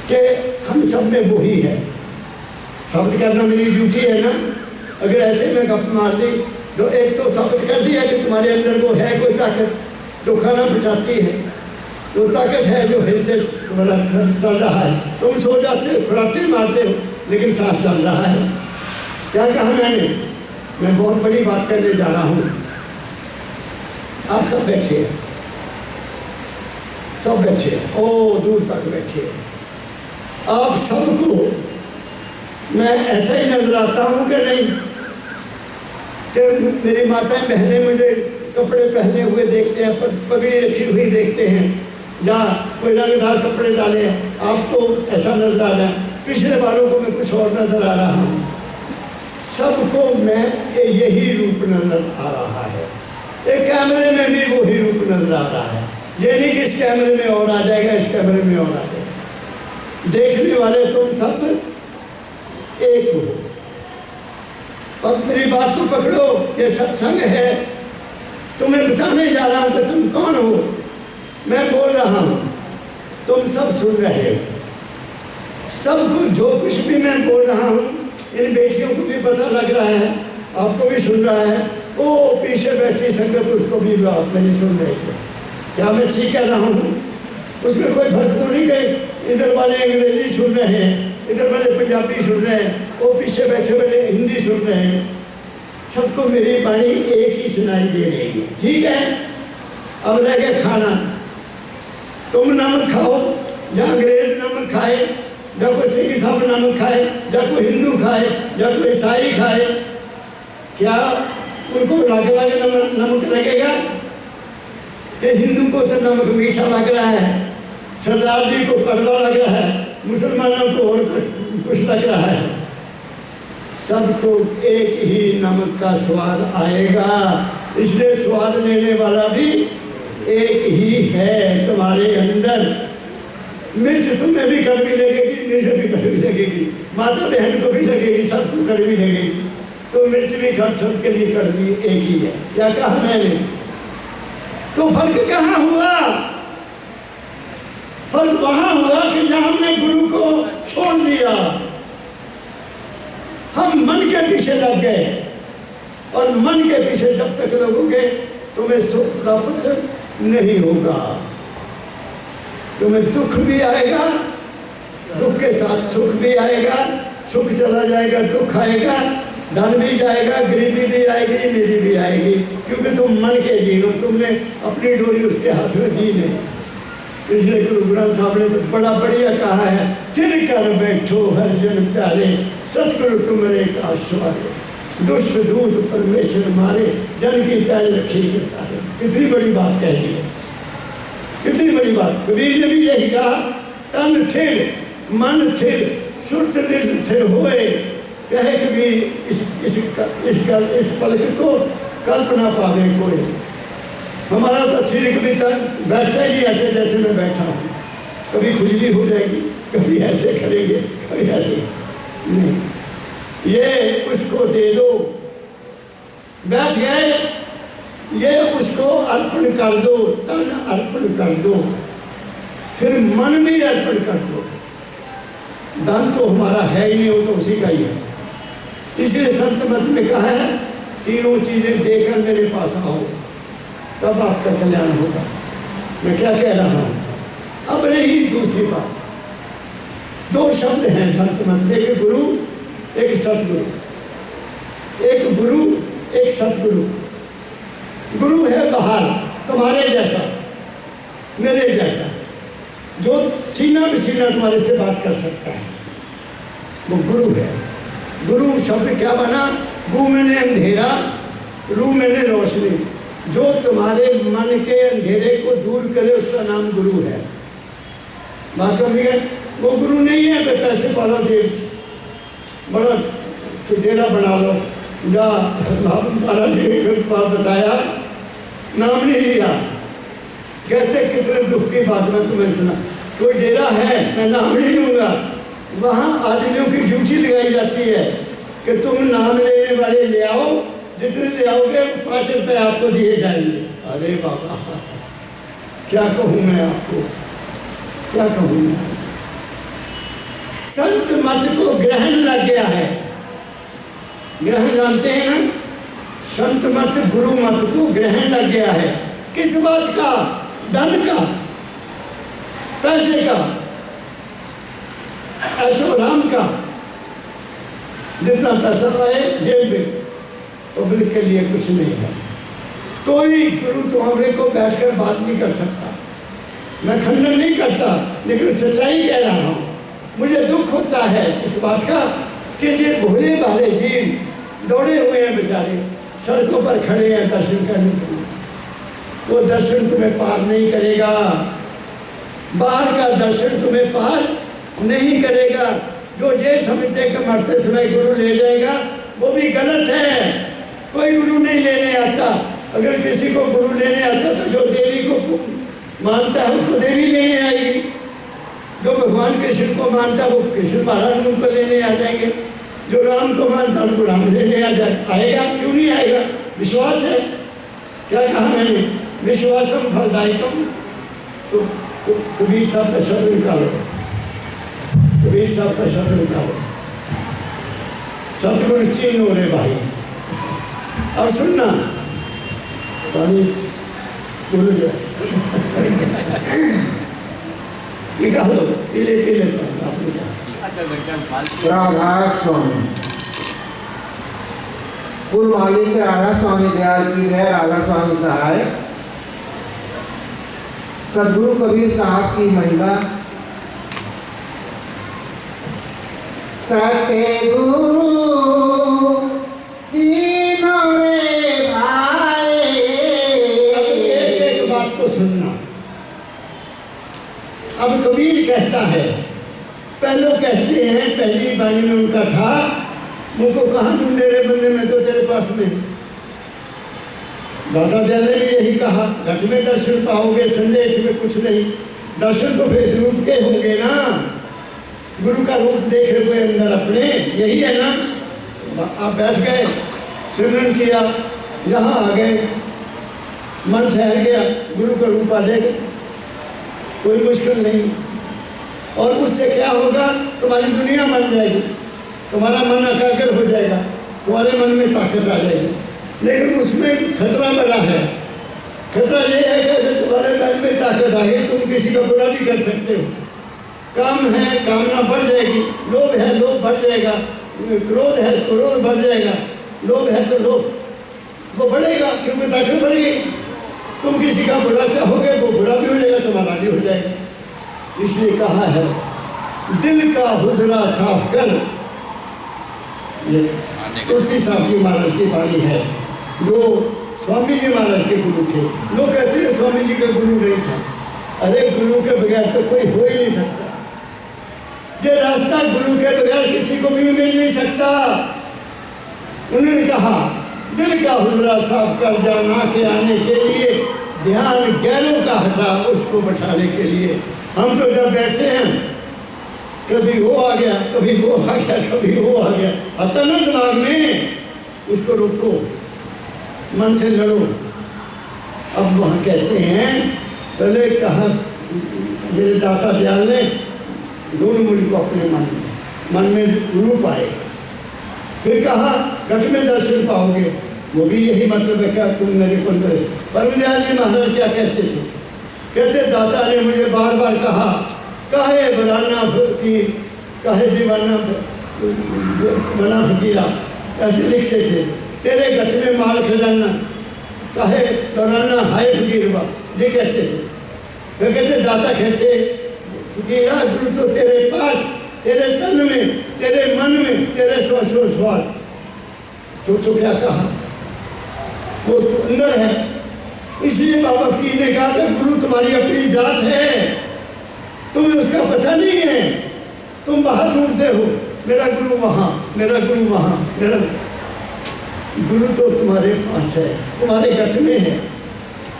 [SPEAKER 1] कि हम सब में वही है। साबित करना मेरी ड्यूटी है ना। अगर ऐसे में गप मार दी तो एक तो साबित कर दिया कि तुम्हारे अंदर वो है कोई ताकत जो खाना पचाती है, वो ताकत है जो हृदय तुम्हारा चल रहा है। तुम सो जाते हो, फुराते मारते हो, लेकिन सांस चल रहा है। क्या कहा मैंने? मैं बहुत बड़ी बात करने जा रहा हूँ। आप सब बैठे हैं, सब बैठे हैं, ओ दूर तक बैठे हैं। आप सबको मैं ऐसा ही नजर आता हूँ कि नहीं कि मेरी माताएं बहनें मुझे कपड़े पहने हुए देखते हैं, पगड़ी रखी हुई देखते हैं, जहाँ कोई रंगदार कपड़े डाले हैं, आपको ऐसा नजर आ रहा है, पिछले बारों को मैं कुछ और नजर आ रहा हूँ। सबको मैं यही रूप नजर आ रहा है। एक कैमरे में भी वही रूप नजर आ रहा है। ये नहीं कि इस कैमरे में और आ जाएगा, इस कैमरे में और आ जाएगा। देखने वाले तुम सब एक हो। और मेरी बात को पकड़ो, ये सत्संग है, तुम्हें बताने जा रहा हूं कि तुम कौन हो। मैं बोल रहा हूं, तुम सब सुन रहे हो। सबको जो कुछ भी मैं बोल रहा हूं, इन बेटियों को भी पता लग रहा है, आपको भी सुन रहा है। वो पीछे बैठी संगत, उसको भी बात नहीं सुन रही है। क्या मैं ठीक कह रहा हूँ? उसमें कोई फर्क तो नहीं कि इधर वाले अंग्रेजी सुन रहे हैं, इधर वाले पंजाबी सुन रहे हैं, वो पीछे बैठे वाले हिंदी सुन रहे हैं। सबको मेरी वाणी एक ही सुनाई दे रही है, ठीक है? अब रह गया खाना। तुम नमक खाओ, या अंग्रेज नमक खाए, या कोई सिख साहब नमक खाए, या कोई हिंदू खाए, या कोई ईसाई खाए, क्या उनको अलग नमक लगेगा? कि हिंदू को तो नमक मीठा लग रहा है, सरदार जी को कड़वा लग रहा है, मुसलमानों को और कुछ लग रहा है। सबको एक ही नमक का स्वाद आएगा, इसलिए स्वाद लेने वाला भी एक ही है तुम्हारे अंदर। मिर्च तुम्हें भी कड़वी लगेगी, मुझे भी कड़वी लगेगी, माता बहन को भी लगेगी, सबको कड़वी लगेगी। तो मिर्च भी सबके लिए कड़वी एक ही है। क्या कहा मैंने? तो फर्क कहाँ हुआ? फर्क वहां हुआ कि जहां हमने गुरु को छोड़ दिया, हम मन के पीछे लग गए। और मन के पीछे जब तक लगोगे तुम्हें सुख प्राप्त नहीं होगा। तुम्हें दुख भी आएगा, दुख के साथ सुख भी आएगा, सुख चला जाएगा, दुख आएगा, धन भी जाएगा, गरीबी भी आएगी, मेरी भी आएगी, क्योंकि तुम मन के जीनो, तुमने अपनी डोरी उसके हाथ में दी नहीं। इसलिए गुरु ग्रंथ साहब ने तो बड़ा बढ़िया कहा है, थिर कर बैठो हर जन प्यारे, सतगुरु तुमरे का सवारे, दुष्ट दूत परमेश्वर मारे, जन की पैर रखी करतारे। कितनी बड़ी बात कह दी है, कितनी बड़ी बात। कबीर ने भी यही कहा, तन थिर मन थिर सुरत निर्थिर होए, कहे कबीर इस पलक को कल्पना पावे कोई। हमारा तो सिर कभी तक बैठता ही ऐसे जैसे मैं बैठा हूँ, कभी खुजली हो जाएगी, कभी ऐसे करेंगे, कभी ऐसे नहीं। ये उसको दे दो, बैठ गए, ये उसको अर्पण कर दो, तन अर्पण कर दो, फिर मन भी अर्पण कर दो। धन तो हमारा है ही नहीं, वो तो उसी का ही है। इसलिए संत मत में कहा है, तीनों चीजें देकर मेरे पास आओ, तब आपका कल्याण होगा। मैं क्या कह रहा हूं, अब रही दूसरी बात। दो शब्द हैं संत मत में, एक गुरु एक सतगुरु, एक गुरु एक सतगुरु। गुरु है बाहर, तुम्हारे जैसा, मेरे जैसा, जो सीना में सीना तुम्हारे से बात कर सकता है, वो गुरु है। गुरु शब्द क्या बना, गु मैंने अंधेरा, रू मैंने रोशनी, जो तुम्हारे मन के अंधेरे को दूर करे उसका नाम गुरु है। बात समझ गए? वो गुरु नहीं है कि पैसे पालो जेब बड़ा डेरा बना लो, या महाराज जी ने बताया, नाम नहीं लिया, कहते कितने दुख की बात मैं तुम्हें सुना। कोई डेरा है, मैं नाम नहीं लूँगा, वहाँ आदमियों की ड्यूटी लगाई जाती है कि तुम नाम लेने वाले ले आओ, जितने ले आओगे 5 रुपये आपको दिए जाएंगे। अरे बाबा, क्या कहूँ मैं आपको, क्या कहूँ मैं। संत मत को ग्रहण लग गया है, ग्रहण जानते हैं ना, संत मत गुरु मत को ग्रहण लग गया है। किस बात का? धन का, पैसे का, ऐशोआराम का। जितना पैसा आए जेब में, पब्लिक के लिए कुछ नहीं है। कोई गुरु तुम्हारे को बैठकर बात नहीं कर सकता। मैं खंडन नहीं करता, लेकिन सच्चाई कह रहा हूँ। मुझे दुख होता है इस बात का कि ये भोले भाले जीव दौड़े हुए हैं बेचारे, सड़कों पर खड़े हैं दर्शन करने के लिए। वो दर्शन तुम्हें पार नहीं करेगा, बाहर का दर्शन तुम्हें पार नहीं करेगा। जो ये समझते कि मरते समय गुरु ले जाएगा, वो भी गलत है। कोई गुरु नहीं लेने आता। अगर किसी को गुरु लेने आता तो जो देवी को मानता है उसको देवी लेने आएगी, जो भगवान कृष्ण को मानता है वो कृष्ण महाराज उनको लेने आ जाएंगे, जो राम को मानता है उनको राम लेने आएगा। क्यों नहीं आएगा? विश्वास है। क्या कहा मैंने? विश्वासम फलदायकम। तो कबीर साहब का शब्द निकालो, कबीर साहब का शब्द निकालो, सतगुरु चीन हो रहे भाई। और सुनना, पानी गुरु जो निकालो, पीले पीले आप निकालो।
[SPEAKER 3] राधा स्वामी कुल मालिक राधा स्वामी दयाल की है। राधा स्वामी सहाय सदगुरु कबीर साहब की महिमा। सतगुरु जीनो रे भाई।
[SPEAKER 1] एक बात को सुनना। अब कबीर कहता है, पहले कहते हैं, पहली बाणी में उनका था, मुझको कहाँ ढूंढे रे बंदे, में तो तेरे पास में। दादा दयाल ने भी यही कहा, घट में दर्शन पाओगे, संदेश में कुछ नहीं। दर्शन तो फिर रूप के होंगे ना, गुरु का रूप देख रहे हुए अंदर अपने, यही है ना। आप बैठ गए, सिमरन किया, यहाँ आ गए, मन ठहर गया, गुरु का रूप आ जाएगा, कोई मुश्किल नहीं। और उससे क्या होगा? तुम्हारी दुनिया बन जाएगी, तुम्हारा मन एकाग्र हो जाएगा, तुम्हारे मन में ताकत आ जाएगी। लेकिन उसमें खतरा बड़ा है। खतरा ये है कि अगर तुम्हारे मन में ताकत आ गई, तुम किसी का बुरा भी कर सकते हो। काम है, कामना बढ़ जाएगी, लोभ है, लोभ बढ़ जाएगा, क्रोध है, क्रोध बढ़ जाएगा, लोभ है तो लोभ वो बढ़ेगा, क्योंकि ताकत बढ़ गई। तुम किसी का बुरा चाहोगे, वो बुरा भी हो जाएगा, तुम्हारा भी हो जाएगा। इसलिए कहा है दिल का हुजरा साफ कर। ये तुलसी साहब जी महाराज की वाणी है, जो स्वामी जी महाराज के गुरु थे। लोग कहते हैं स्वामी जी का गुरु नहीं था। अरे गुरु के बगैर तो कोई हो ही नहीं सकता। ये रास्ता गुरु के बगैर किसी को भी मिल नहीं सकता। उन्होंने कहा दिल का हुजरा साफ कर जाना के आने के लिए, ध्यान गैरों का हटा उसको बैठाने के लिए। हम तो जब बैठते हैं कभी वो आ गया, कभी वो आ गया, कभी वो आ गया, अतन दिमाग में उसको रोको, मन से लड़ो। अब वहाँ कहते हैं, पहले कहा मेरे दाता दयाल ने, दोनों मुझको अपने मन में रूप आएगा। फिर कहा घट में दर्शन पाओगे, वो भी यही मतलब है क्या तुम मेरे को अंदर। परमदयाल जी महाराज क्या कहते थे? कहते दाता ने मुझे बार बार कहा, काहे बराना फकीर, काहे दीवाना बना फकीरा, ऐसे लिखते थे। तेरे गठ में माल खजाना, काहे बराना हाय फकीरवा, ये कहते थे। फिर कहते दाता कहते फकीरा गुरु तो तेरे पास, तेरे तन में, तेरे मन में, तेरे श्वासोश्वास। सोचो क्या कहा, वो तो अंदर है। इसलिए बाबा फकीर ने कहा था गुरु तुम्हारी अपनी जात है, तुम्हें उसका पता नहीं है, तुम बाहर ढूंढते हो मेरा गुरु वहाँ, मेरा गुरु वहाँ, मेरा गुरु तो तुम्हारे पास है, तुम्हारे गठ में है,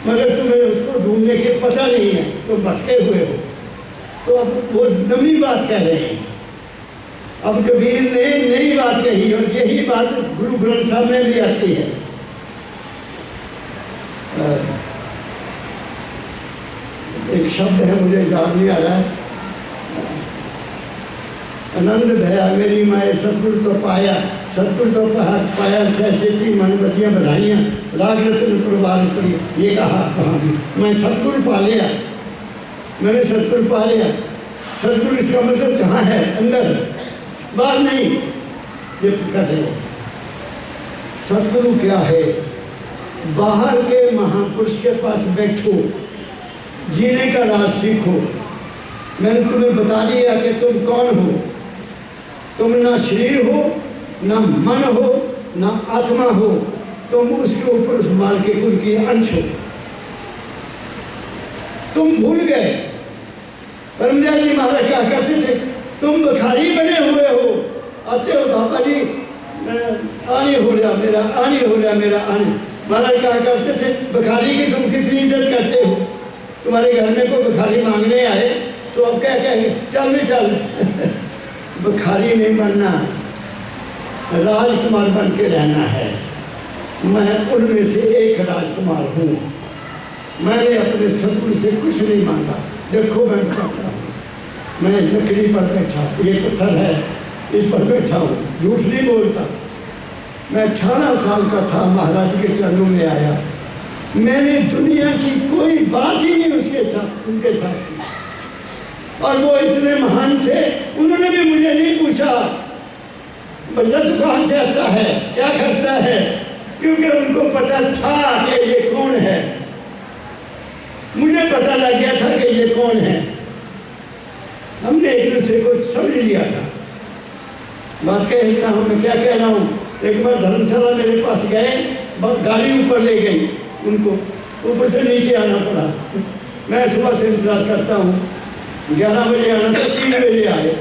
[SPEAKER 1] मगर तुम्हें उसको ढूंढने के पता नहीं है, तुम भटके हुए हो। तो अब वो नवी बात कह रहे हैं। अब कबीर ने नई बात कही, और यही बात गुरु ग्रंथ साहब में भी आती है। एक शब्द है मुझे याद नहीं आ रहा है, आनंद भया मेरी माए सतगुरु तो पाया, सतगुरु तो पाया सहसेती मन बतियाँ बधाइयाँ, राग रतन प्रवाह करी। ये कहा वहाँ भी, मैं सतगुरु पा लिया, मैंने सतगुरु पा लिया। सतगुरु इसका मतलब कहाँ है? अंदर, बाहर नहीं। ये प्रकट है। सतगुरु क्या है? बाहर के महापुरुष के पास बैठो, जीने का राज सीखो। मैंने तुम्हें बता दिया कि तुम कौन हो। तुम ना शरीर हो, ना मन हो, ना आत्मा हो, तुम उसके ऊपर उस माल के कुल की अंश हो। तुम भूल गए। परमदयाल जी महाराज क्या करते थे? तुम भिखारी बने हुए हो, आते हो बाबा जी आनी हो रहा मेरा, आनी हो रहा मेरा, आनी। महाराज क्या करते थे? भिखारी की तुम कितनी इज्जत करते हो। तुम्हारे घर में कोई भिखारी मांगने आए तो अब क्या कहेंगे? चल नहीं चल। भिखारी नहीं बनना, राजकुमार बन के रहना है। मैं उनमें से एक राजकुमार हूँ। मैंने अपने सतगुरु से कुछ नहीं मांगा। देखो मैं बताता हूँ, मैं लकड़ी पर बैठा, ये पत्थर है, इस पर बैठा हूँ, झूठ नहीं बोलता। मैं 18 साल का था, महाराज के चरणों में आया। मैंने दुनिया की कोई बात ही नहीं उसके साथ, उनके साथ की। और वो इतने महान थे, उन्होंने भी मुझे नहीं पूछा बच्चा तू कहाँ से आता है, क्या करता है, क्योंकि उनको पता था कि ये कौन है। मुझे पता लग गया था कि ये कौन है। हमने एक दूसरे को समझ लिया था। बात कहता हूँ मैं, क्या कह रहा हूँ। एक बार धर्मशाला मेरे पास गए, गाड़ी ऊपर ले गई, उनको ऊपर से नीचे आना पड़ा। मैं सुबह से इंतजार करता हूँ, 11 बजे आना था, 3 बजे आए।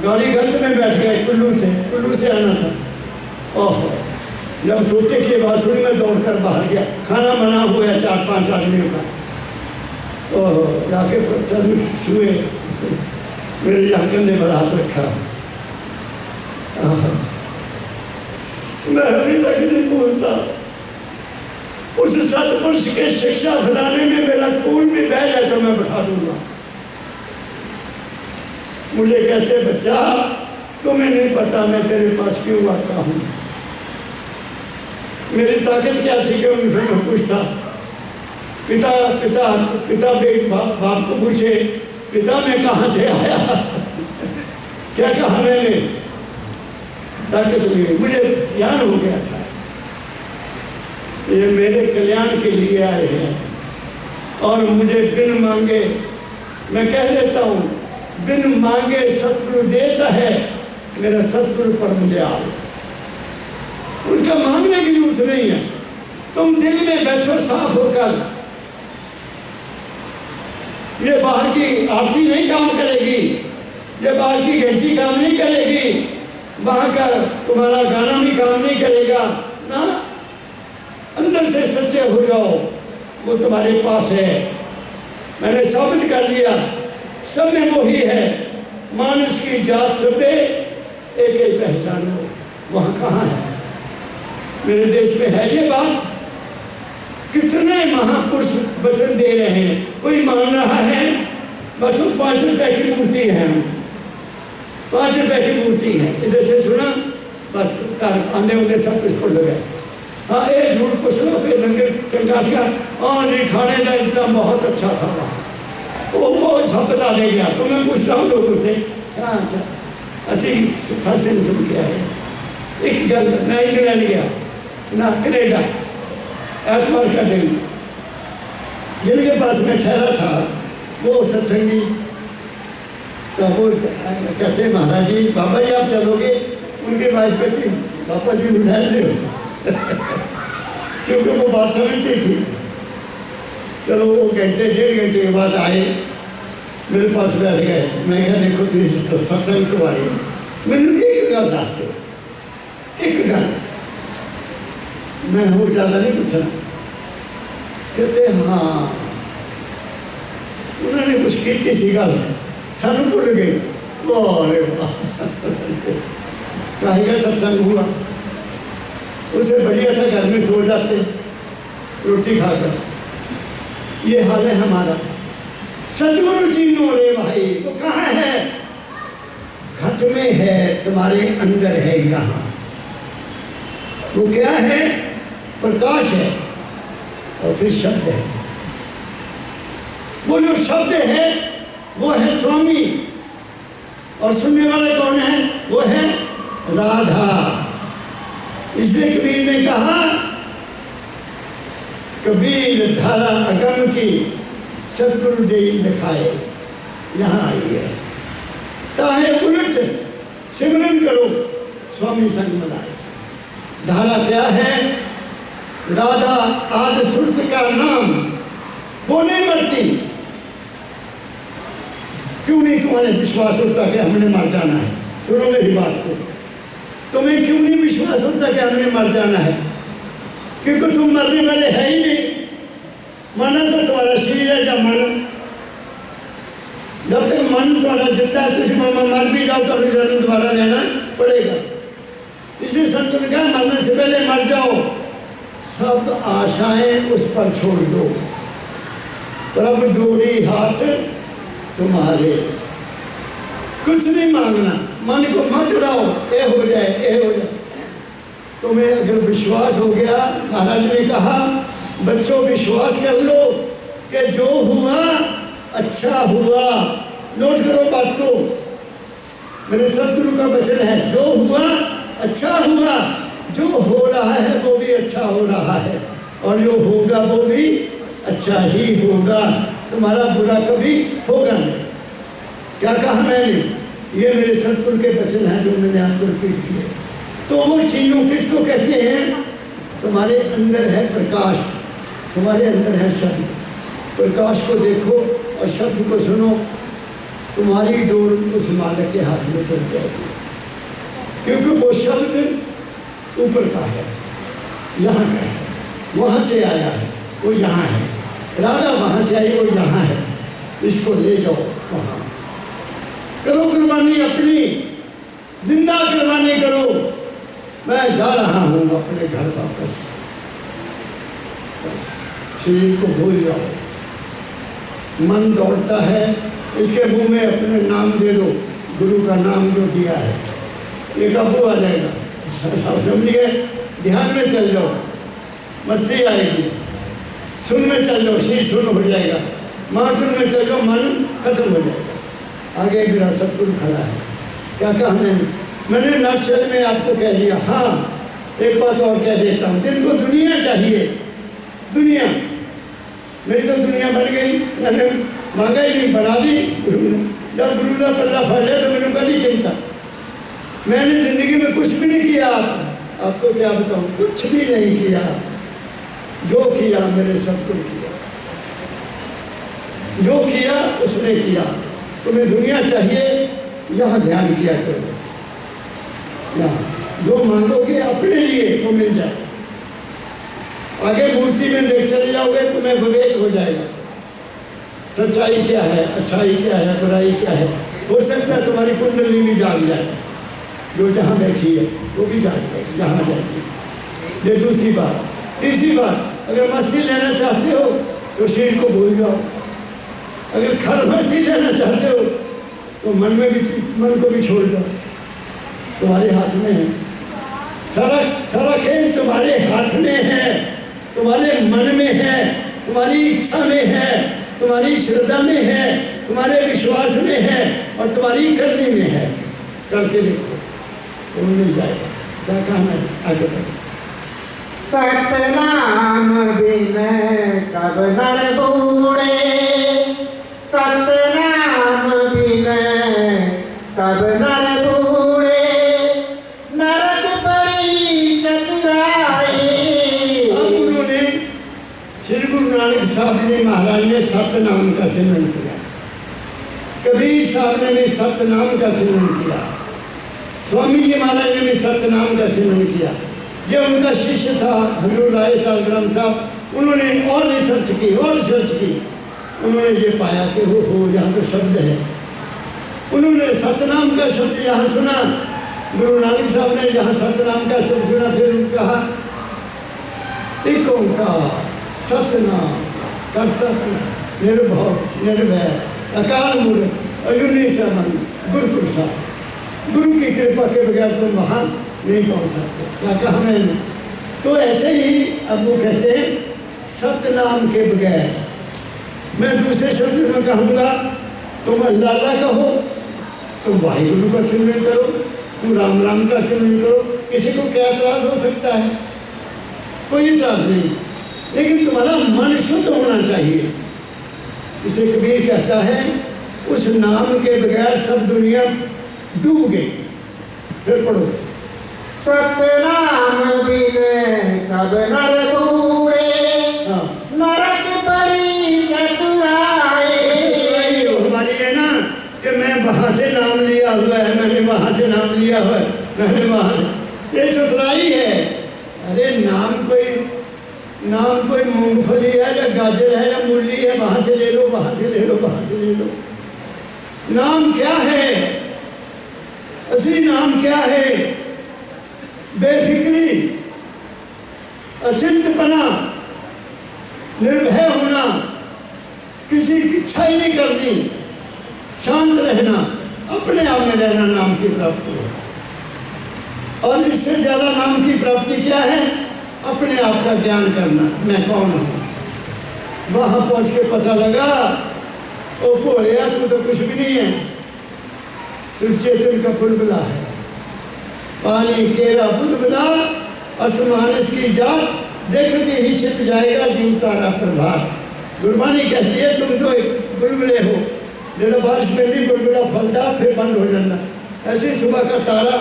[SPEAKER 1] गाड़ी गलत में बैठ गए, कुल्लू से आना था। ओह, जब सोते की आवाज़ सुनी मैं दौड़कर बाहर गया। खाना बना हुआ है 4-5 आदमियों का। ओह, जाके पत्थर छुए, मेरे यहाँ कंधे पर हाथ रखा। मैं अभी तक नहीं बोलता। उस सतपुरुष के शिक्षा फैलाने में मेरा खून भी बह जाए तो मैं बैठा दूंगा। मुझे कहते बच्चा तुम्हें नहीं पता मैं तेरे पास क्यों आता हूँ। मेरी ताकत क्या थी कि उनसे मैं पूछता। पिता पिता पिता बाप को पूछे, पिता मैं कहाँ से आया। क्या कहा मैंने? ताकत नहीं, मुझे ज्ञान हो गया था ये मेरे कल्याण के लिए आए हैं। और मुझे बिन मांगे मैं कह देता हूँ बिन मांगे सतगुरु देता है मेरा सतगुरु परम दयाल। उनका मांगने की जरूरत नहीं है। तुम दिल में बैठो साफ होकर, ये बाहर की आरती नहीं काम करेगी, ये बाहर की घंटी काम नहीं करेगी, वहां का तुम्हारा गाना भी काम नहीं करेगा ना। अंदर से सच्चे हो जाओ, वो तुम्हारे पास है। मैंने साबित कर दिया, सब में वो ही है। मानुष की जात सबे एक ही पहचानो, वहां कहाँ है? मेरे देश में है ये बात। कितने महापुरुष वचन दे रहे हैं, कोई मान रहा है? बस वो 5 रुपए की मूर्ति है, 5 रुपए की मूर्ति है। इधर से सुना, बस आंधे उन्हें सब कुछ पड़ गए। हाँ, एक झूठ पूछ लो, फिर लंगर चंगास का नहीं, खाने का इंतजाम बहुत अच्छा था वहाँ, वो सब बता दे गया। तो मैं पूछता हूँ लोगों से, अच्छा असी सत्संग सुन के आए। एक गल, मैं इंग्लैंड गया ना कनेडा, एतवार का दिन, जिनके पास मैं ठहरा था वो सत्संगी, तो वो कहते महाराज जी, बाबा जी आप चलोगे? उनके वाइफ कहती बाबा जी उठा लो क्योंकि वो बात समझती थी। चलो वो घंटे 1.5 घंटे के बाद आए, मेरे पास बैठ गए। मैं क्या देखो तुम सत्संग को आए, मैंने एक गल दस दो, एक गल, मैं और ज़्यादा नहीं पूछना। कहते हाँ, उन्होंने कुछ की सी गल, सानू भूल गए। वाह रे वाह, काहे का सत्संग हुआ, उसे बढ़िया था घर में सो जाते रोटी खाकर। ये हाल है हमारा। सतगुरु चिन्हो रे भाई, वो कहाँ है? घट में है, तुम्हारे अंदर है। यहाँ वो क्या है? प्रकाश है, और फिर शब्द है। वो जो शब्द है वो है स्वामी, और सुनने वाला कौन है? वो है राधा। इसलिए कबीर ने कहा, कबीर धारा अगम की सतगुरु दे लिखाए, यहाँ आई है। ताहे उलट सिमरन करो, स्वामी संग मनाए। धारा क्या है? राधा आदि सुरत का नाम, वो नहीं मरती। क्यों नहीं तुम्हारे विश्वास होता कि हमने मर जाना है? सुनो मेरी बात को, तुम्हें क्यों नहीं विश्वास होता कि हमने मर जाना है? क्योंकि तुम मरने वाले है ही नहीं। माना तो तुम्हारा शरीर है, जब मन, जब तक मन तुम्हारा जिंदा है, तुम मामा मर भी जाओ तो जन्म दोबारा लेना पड़ेगा। इसलिए संतों ने कहा मरने से पहले मर जाओ, सब आशाएं उस पर छोड़ दो, प्रभ डोरी हाथ तुम्हारे। कुछ नहीं मांगना, मन को मत उड़ाओ, ए हो जाए, ए हो जाए। तुम्हें अगर विश्वास हो गया, महाराज ने कहा बच्चों विश्वास कर लो कि जो हुआ अच्छा हुआ। नोट करो बात को, मेरे सतगुरु का वचन है, जो हुआ अच्छा हुआ। जो हो रहा है वो भी अच्छा हो रहा है, और जो होगा वो भी अच्छा ही होगा। तुम्हारा बुरा कभी होगा नहीं। क्या कहा मैंने? ये मेरे सतगुरु के वचन हैं जो मैंने आपको रिपीट किए। तो वो चीज़ों किसको कहते हैं? तुम्हारे अंदर है प्रकाश, तुम्हारे अंदर है शब्द। प्रकाश को देखो और शब्द को सुनो, तुम्हारी डोर उस मालिक के हाथ में चल जाएगी। क्योंकि वो शब्द ऊपर का है, यहाँ का है, वहाँ से आया है, वो यहाँ है। राधा वहाँ से आई, वो यहाँ है। इसको ले जाओ वहाँ, करो कुर्बानी अपनी, जिंदा कुर्बानी करो। मैं जा रहा हूँ अपने घर वापस, बस शरीर को भूल जाओ। मन दौड़ता है, इसके मुंह में अपने नाम दे दो, गुरु का नाम जो दिया है, ये काबू आ जाएगा। समझ गए? ध्यान में चल जाओ, मस्ती आएगी। सुन में चल जाओ, शीश सुन हो जाएगा। महासुन में चल जाओ, मन खत्म हो जाएगा। आगे मेरा सतगुरु खड़ा है। क्या कहा मैंने नक्शल में आपको कह दिया। हाँ, एक बात और कह देता हूँ, जिनको दुनिया चाहिए, दुनिया मेरी तो दुनिया बन गई, मैंने मांगा ही नहीं, बना दी गुरु ने। जब गुरु का पल्ला फड़ लिया तो मैंने कभी चिंता, मैंने जिंदगी में कुछ भी नहीं किया। आपको क्या बताऊं, कुछ भी नहीं किया। जो किया मेरे सतगुरु किया, जो किया उसने किया। तुम्हें दुनिया चाहिए, यहाँ ध्यान किया करो। यहाँ जो मांगोगे अपने लिए वो मिल जाएगा। आगे मूर्ति में देख चले जाओगे तुम्हें विवेक हो जाएगा, सच्चाई क्या है, अच्छाई क्या है, बुराई क्या है। हो सकता है तुम्हारी कुंडली भी जाग जाए, जो जहाँ बैठी है वो भी जाग जाएगी, जहाँ जाएगी। ये दूसरी बात। तीसरी बात, अगर मस्ती लेना चाहते हो तो शरीर को भूल जाओ। अगर खर मस्ती लेना चाहते हो तो मन को भी छोड़ दो। तुम्हारे हाथ में है, सारा खेल तुम्हारे हाथ में है, तुम्हारे मन में है, तुम्हारी इच्छा में है, तुम्हारी श्रद्धा में है, तुम्हारे विश्वास में है और तुम्हारी करनी में है। करके देखो तो मिल जाएगा। क्या कहना है, आगे बढ़ो।
[SPEAKER 3] सतनाम बिन सब नर बूढ़े, सतनाम बिन सब नर बूढ़े, नरक बड़ी चतुराई।
[SPEAKER 1] उन्होंने श्री गुरु नानक साहब जी महाराज ने सतनाम का सिमरन किया, कबीर साहब ने भी सतनाम का सिमरन किया, स्वामी जी महाराज ने भी सतनाम का सिमरन किया। ये उनका शिष्य था हजूर राय सालग्राम साहब, उन्होंने और रिसर्च की, उन्होंने ये पाया कि हो यहाँ तो शब्द है। उन्होंने सतनाम का शब्द यहाँ सुना, गुरु नानक साहब ने जहाँ सतनाम का शब्द सुना, फिर उन्होंने कहा एक ओंकार सतनाम कर्ता निर्भव निर्भय अकाल मूर्त अयुनी समन गुरु प्रसाद। गुरु की कृपा के बगैर तुम वहाँ नहीं पहुँच सकते। क्या कहा मैंने? तो ऐसे ही अब वो कहते हैं सतनाम के बगैर। मैं दूसरे शब्द में कहूँगा, तुम अल्लाह कहो, तुम वाहिगुरु का सिमरन करो, तुम राम राम का सिमरन करो। किसी को क्या एतराज़ हो सकता है? कोई एतराज़ नहीं, लेकिन तुम्हारा मन शुद्ध होना चाहिए। इसे कबीर कहता है उस नाम के बगैर सब दुनिया डूब गई। फिर पढ़ो।
[SPEAKER 3] सतनाम बिन सब नर बूढ़े, नरक बड़ी चतुराई।
[SPEAKER 1] हमारी है ना कि मैं वहाँ से नाम लिया हुआ है, मैंने वहाँ से नाम लिया हुआ है, मैंने वहाँ से, ये चतुराई है। अरे नाम कोई मूंगफली है या गाजर है या मूली है, वहाँ से ले लो, वहाँ से ले लो, वहाँ से ले लो। नाम क्या है? असली नाम क्या है? बेफिक्री, अचिंतपना, निर्भय होना, किसी की इच्छा ही नहीं करनी, शांत रहना, अपने आप में रहना नाम की प्राप्ति है। और इससे ज्यादा नाम की प्राप्ति क्या है? अपने आप का ज्ञान करना, मैं कौन हूँ। वहाँ पहुँच के पता लगा ओ भोलिया तू तो कुछ भी नहीं है, सिर्फ चेतन का बुलबुला है। पानी केरा बुलबुला आसमान इसकी जात, देखते ही छिप जाएगा जीव तारा प्रभात। गुरबानी कहती है तुम तो एक बुलबुले हो, जब बारिश में भी बुलबुला फलता फिर बंद हो जाना। ऐसे सुबह का तारा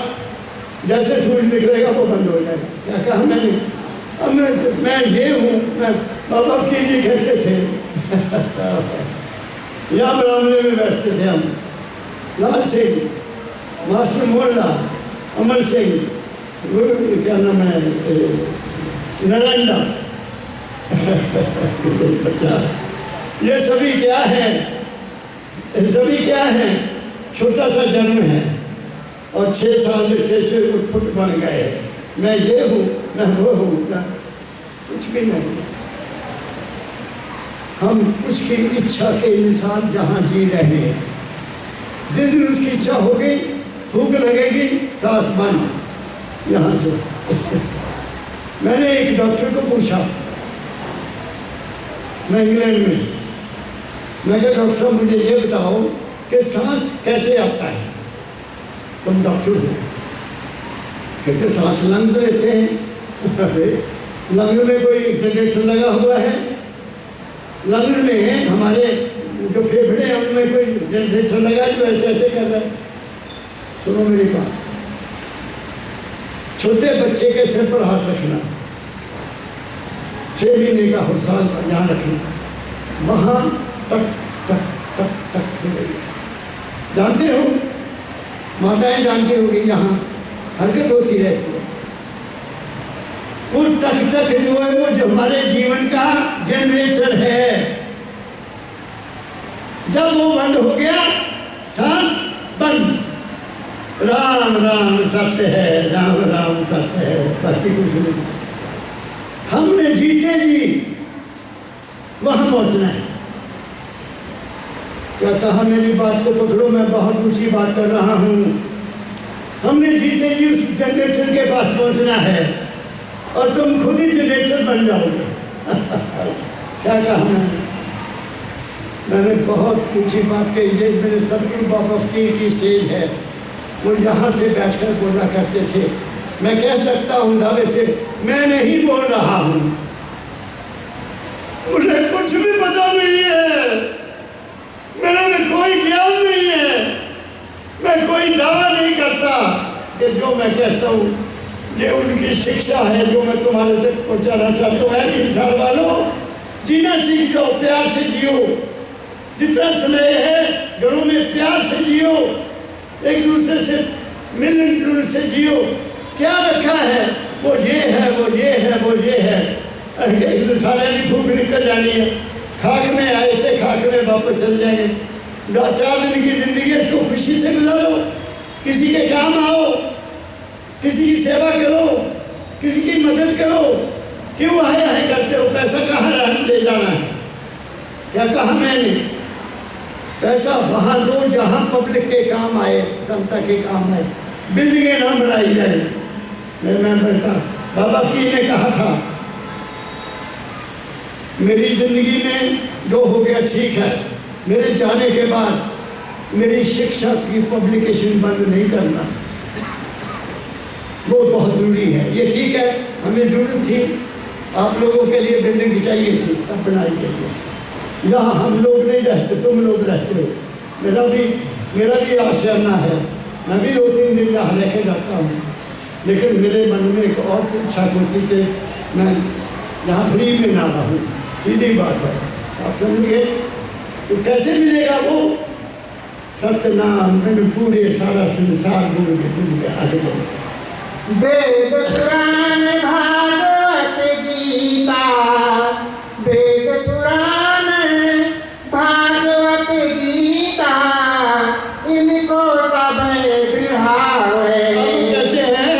[SPEAKER 1] जैसे सूरज निकलेगा वो बंद हो जाएगा। क्या कहा मैंने? अब मैं ये हूँ, मैं बाबा की जी कहते थे यहाँ बरामदे में बैठते थे हम, लाल सिंह, मास्टर मोहनलाल, अमर सिंह, गुरु क्या नाम है, नारायण दास अच्छा, ये सभी क्या है? सभी क्या है? छोटा सा जन्म है और 6 साल में 6 फुट बन गए। मैं ये हूँ, मैं वो हूँ, कुछ भी नहीं। हम उसकी इच्छा के अनुसार जहाँ जी रहे हैं, जिस दिन उसकी इच्छा होगी, भूख लगेगी, सांस बंद यहाँ से मैंने एक डॉक्टर को पूछा, मैं इंग्लैंड में, मैं कहा डॉक्टर साहब मुझे ये बताओ कि सांस कैसे आता है? तुम डॉक्टर हो। कहते सांस लंग्स लेते हैं लंग में कोई जनरेटर लगा हुआ है, लंग में हमारे जो फेफड़े हैं उनमें कोई जनरेटर लगा जो ऐसे ऐसे कर रहा है। सुनो मेरी बात, छोटे बच्चे के सिर पर हाथ रखना, 6 महीने का हो, साल का, यहाँ रखना, वहाँ तक तक तक तक हो गई। जानते हो, माताएं जानती होगी, यहाँ हरकत होती रहती है। वो टक टक जो है वो जो हमारे जीवन का जनरेटर है, जब वो बंद हो गया, सांस बंद। राम राम सत्य है, राम राम सत्य है, बाकी कुछ नहीं। हमने जीते जी वहां पहुंचना है। क्या कहा, मेरी बात को पकड़ो, मैं बहुत ऊंची बात कर रहा हूं। हमने जीते जी उस जनरेटर के पास पहुंचना है और तुम खुद ही जनरेटर बन जाओगे। क्या कहा मैंने बहुत ऊंची बात कही। ये मेरे सदगुरु बाबा फकीर की सेज है, वो यहाँ से बैठकर बोला करते थे। मैं कह सकता हूँ दावे से, मैं नहीं बोल रहा हूँ, मुझे कुछ भी पता नहीं है, मेरे में कोई ज्ञान नहीं है, मैं कोई दावा नहीं करता कि जो मैं कहता हूँ ये उनकी शिक्षा है जो मैं तुम्हारे तक पहुँचाना चाहता हूँ। ऐसे संसार वालों, जीना सीख जाओ, प्यार से जियो, जितना समय है घरों में प्यार से जियो, एक दूसरे से मिलने जुलने से जियो। क्या रखा है, वो ये है, वो ये है, वो ये है। एक दिन सारे की भूख निकल जानी है, खाक में आए से खाक में वापस चल जाएंगे। 4 दिन की जिंदगी है, इसको खुशी से गुजारो, किसी के काम आओ, किसी की सेवा करो, किसी की मदद करो। क्यों आए आए करते हो, पैसा कहाँ ले जाना है? क्या कहा मैंने, पैसा वहाँ दो जहाँ पब्लिक के काम आए, जनता के काम आए। बिल्डिंगें ना बनाई जाए। मैं कहता, बाबा फकीर ने कहा था, मेरी जिंदगी में जो हो गया ठीक है, मेरे जाने के बाद मेरी शिक्षा की पब्लिकेशन बंद नहीं करना, वो बहुत ज़रूरी है। ये ठीक है, हमें ज़रूरत थी, आप लोगों के लिए बिल्डिंग चाहिए थी, तब बनाई गई है। यहाँ हम लोग नहीं रहते, तुम लोग रहते हो। मेरा भी आशियाना है, मैं भी 2-3 दिन यहाँ रह के जाता हूँ, लेकिन मेरे मन में एक और इच्छा होती कि मैं यहाँ फ्री में ना रहूँ। सीधी बात है, आप समझिए। तो कैसे मिलेगा वो? सतनाम बिन पूरे सारा संसार बुड़ गया। आगे चलो।
[SPEAKER 3] वेद पुराण भागवत गीता, वेद पुराण भागवत गीता, इनको सब दृढ़ावे।
[SPEAKER 1] कहते हैं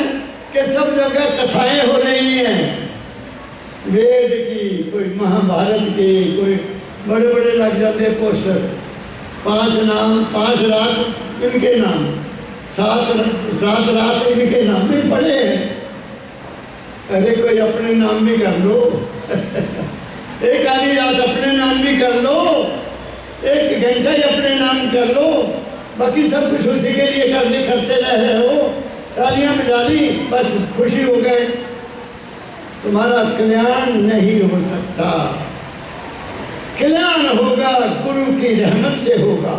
[SPEAKER 1] कि सब जगह कथाएं हो रही हैं, वेद की, कोई महाभारत की, कोई बड़े बड़े लग जाते पोस्टर, 5 नाम, 5 रात इनके नाम, 7 रात इनके नाम भी पड़े हैं। अरे कोई अपने नाम भी कर लो। एक आधी रात अपने नाम भी कर लो, 1 घंटा ही अपने नाम कर लो, बाकी सब कुछ उसी के लिए करते रहे हो। तालियां बजा ली, बस खुशी हो गए। तुम्हारा कल्याण नहीं हो सकता। कल्याण होगा गुरु की रहमत से होगा।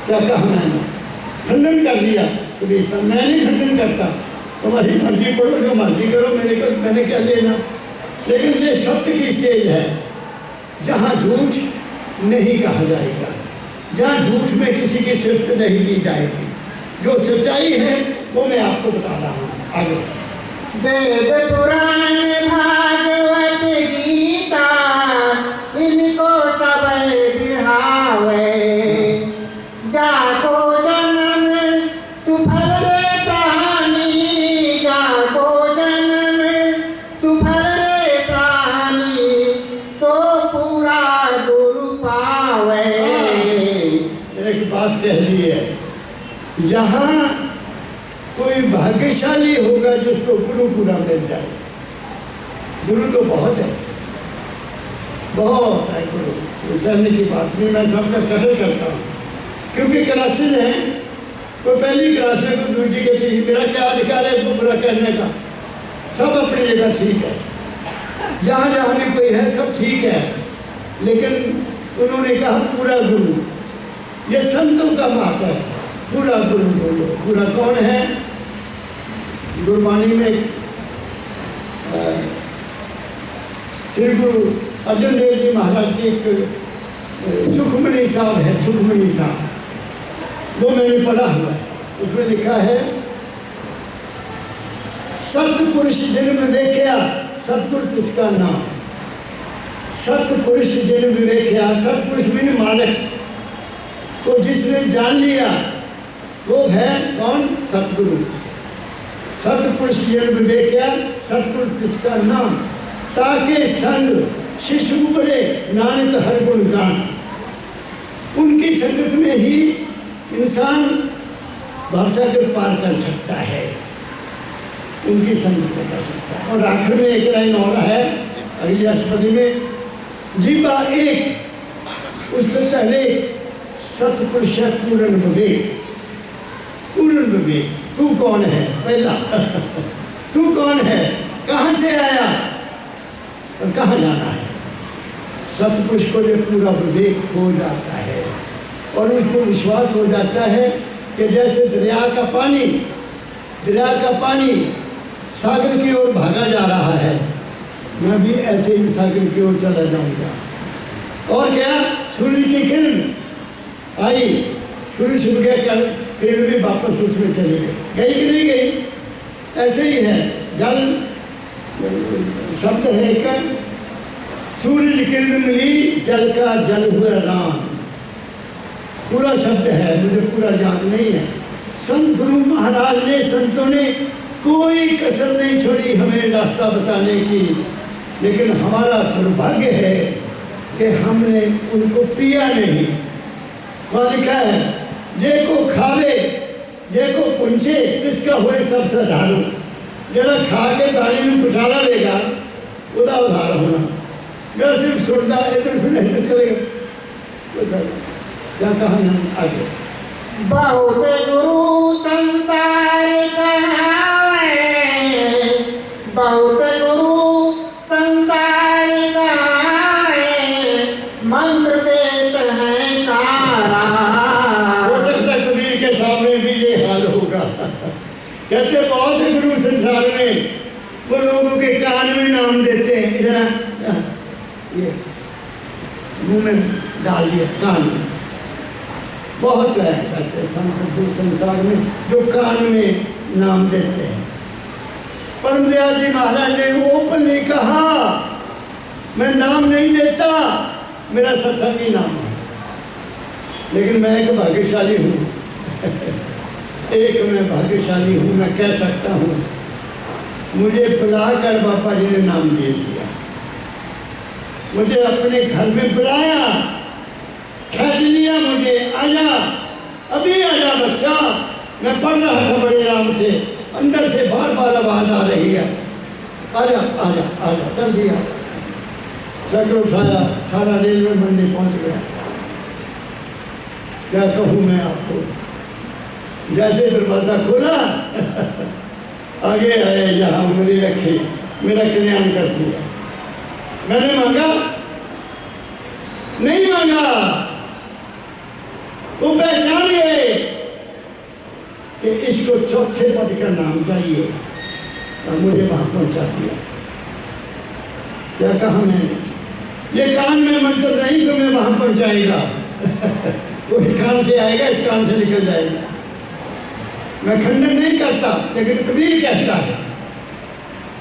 [SPEAKER 1] क्या कहा मैंने? खंडन कर दिया कभी? सब मैं नहीं खंडन करता, तुम्हारी मर्जी, पढ़ो जो मर्जी करो, मेरे को मैंने क्या लेना। लेकिन ये सत्य की स्टेज है जहाँ झूठ नहीं कहा जाएगा, जहाँ झूठ में किसी की सिफ्त नहीं की जाएगी। जो सच्चाई है वो मैं आपको बता रहा हूँ। आगे।
[SPEAKER 3] वेद पुराण भागवत गीता, इनको सब दृढ़ावे। जाको जन्म सुफल रे प्राणी, जाको जन्म सुफल रे प्राणी, सो पूरा गुरु पावे।
[SPEAKER 1] एक बात कह दी है, यहाँ कोई भाग्यशाली होगा जिसको गुरु पूरा मिल जाए। गुरु तो बहुत है, बहुत है गुरु, कहने की बात नहीं। मैं सबका कदर करता हूँ, क्योंकि क्लासेज हैं, कोई पहली क्लास में, कोई दूसरी के थी। मेरा क्या अधिकार है बुरा कहने का? सब अपनी जगह ठीक है, जहाँ जहाँ भी कोई है सब ठीक है। लेकिन उन्होंने कहा पूरा गुरु, ये संतों का बात है, पूरा गुरु बोलो। पूरा कौन है? गुरबाणी में श्री गुरु अर्जुन देव जी महाराज की एक सुखमणि साहब है, सुखमणि साहब, वो मैंने पढ़ा हुआ है। उसमें लिखा है, सतपुरुष जन्म विवेक्या सतगुरु तिसका नाम। सतपुरुष जन्म विवेक्या, सतपुरुष मीन मालिक को जिसने जान लिया वो है कौन? सतगुरु। सतपुरुष जन्म विवेक्या सतगुरु तिसका नाम, ताके संग शिशु बड़े नानक हर गुण गान। उनकी संगत में ही इंसान भवसागर पार कर सकता है, उनकी संगत में कर सकता है। और आखिर में एक लाइन और है अगली अष्टपदी में, जीवा एक, उससे पहले सतपुरुष पूर्ण विवेक। पूर्ण विवेक, तू कौन है? पहला तू कौन है, कहाँ से आया और कहाँ जाना है? सतपुरुष को जब पूरा विवेक हो जाता है और उसको विश्वास हो जाता है कि जैसे दरिया का पानी सागर की ओर भागा जा रहा है, मैं भी ऐसे ही सागर की ओर चला जाऊंगा। और क्या? सूर्य की किरण आई, सूर्य छिप गया, किरण भी वापस उसमें चली गई कि नहीं गई? ऐसे ही है। जल शब्द है एक, सूर्य की किरण मिली, जल का जल हुआ राम। पूरा शब्द है, मुझे पूरा याद नहीं है। संत गुरु महाराज ने, संतों ने कोई कसर नहीं छोड़ी हमें रास्ता बताने की, लेकिन हमारा दुर्भाग्य है कि हमने उनको पिया नहीं। वहाँ लिखा है, जे को खावे जे को पूछे तिसका हुए सब श्रद्धालु। जरा खा के पानी में पुछाला लेगा उदा उधार होना, जरा सिर्फ सुनता इधर सुने इधर चलेगा। क्या कहा ना आगे,
[SPEAKER 3] बहुत गुरु संसार कहावे, बहुत गुरु संसार कहावे, मंत्र देते हैं कारा।
[SPEAKER 1] हो सकता है कबीर के सामने भी ये हाल होगा। कहते बहुत गुरु संसार में, वो लोगों के कान में नाम देते हैं, इधर ये मुंह में डाल दिया कान में। बहुत है कहते हैं संत संसार में जो कान में नाम देते हैं। परमदयाल जी महाराज ने ओपनली कहा, मैं नाम नहीं देता, मेरा सत्संगी नाम है। लेकिन मैं एक भाग्यशाली हूँ एक मैं भाग्यशाली हूँ, मैं कह सकता हूँ, मुझे बुलाकर बाबा जी ने नाम दे दिया। मुझे अपने घर में बुलाया, खींच लिया मुझे, आजा अभी आजा बच्चा। मैं पढ़ रहा था बड़े आराम से, अंदर से बार बार आवाज आ रही है, आजा आजा आजा। चल दिया, सर उठाया, 18 रेलवे मंडी पहुंच गया। क्या कहूँ मैं आपको, जैसे दरवाजा खोला आगे आए, यहाँ उंगली रखी, मेरा कल्याण कर दिया। मैंने मांगा नहीं मांगा, वो पहचान गए कि इसको चौथे पद का नाम चाहिए और मुझे वहां पहुंचा दिया। क्या कहा मैंने, ये कान में मंत्र नहीं तुम्हें वहां पहुंचाएगा वो कान से आएगा, इस कान से निकल जाएगा। मैं खंडन नहीं करता, लेकिन कबीर कहता है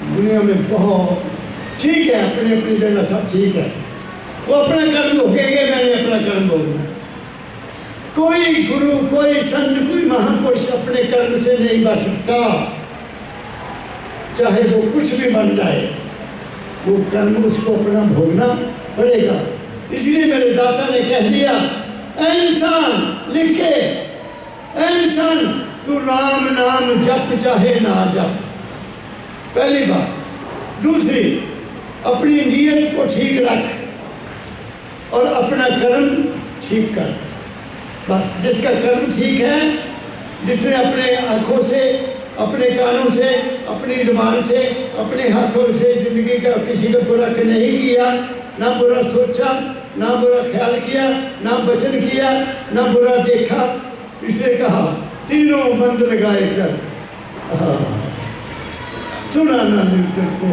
[SPEAKER 1] दुनिया में बहुत ठीक है, अपनी अपनी जगह सब ठीक है। वो अपना कर्म भोगेंगे, मैंने अपना कर्म भोगना। कोई गुरु, कोई संत, कोई महापुरुष अपने कर्म से नहीं बच सकता, चाहे वो कुछ भी बन जाए, वो कर्म उसको अपना भोगना पड़ेगा। इसलिए मेरे दाता ने कह दिया, ऐ इंसान लिख के, ऐ इंसान तू राम नाम जप चाहे ना जप, पहली बात। दूसरी, अपनी नीयत को ठीक रख और अपना कर्म ठीक कर। बस जिसका कर्म ठीक है, जिसने अपने आँखों से, अपने कानों से, अपनी जुबान से, अपने हाथों से जिंदगी का किसी का बुरा नहीं किया, ना बुरा सोचा, ना बुरा ख्याल किया, ना वचन किया, ना बुरा देखा। इसे कहा तीनों बंद लगाए कर सुना ना तुझको,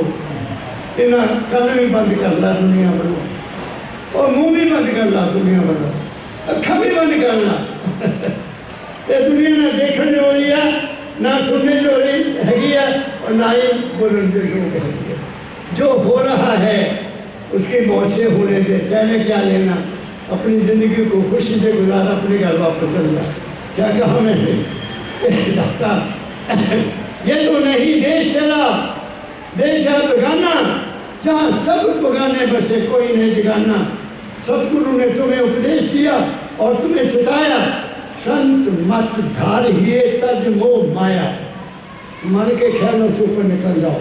[SPEAKER 1] तेना कन भी बंद कर ला दुनिया वालों, और मुंह भी बंद कर ला दुनिया वालों, अखा भी बंद कर ला। ये दुनिया ना देखने जो रही है, ना सुनने जो रही है, और ना ही बोलने जो है। जो हो रहा है उसकी मौत से होने दे, तेने क्या लेना, अपनी ज़िंदगी को खुशी से गुजार, अपने घर वापस चल जा। क्या कहा मैंने दाता, ये तो नहीं देश तेरा, देश है बेगाना, जहाँ सब बेगाने बसे कोई नहीं जगाना। सतगुरु ने तुम्हें उपदेश दिया और तुम्हें चिताया, संत मत धारिये तज मोह माया। मन के ख्यालों से ऊपर निकल जाओ,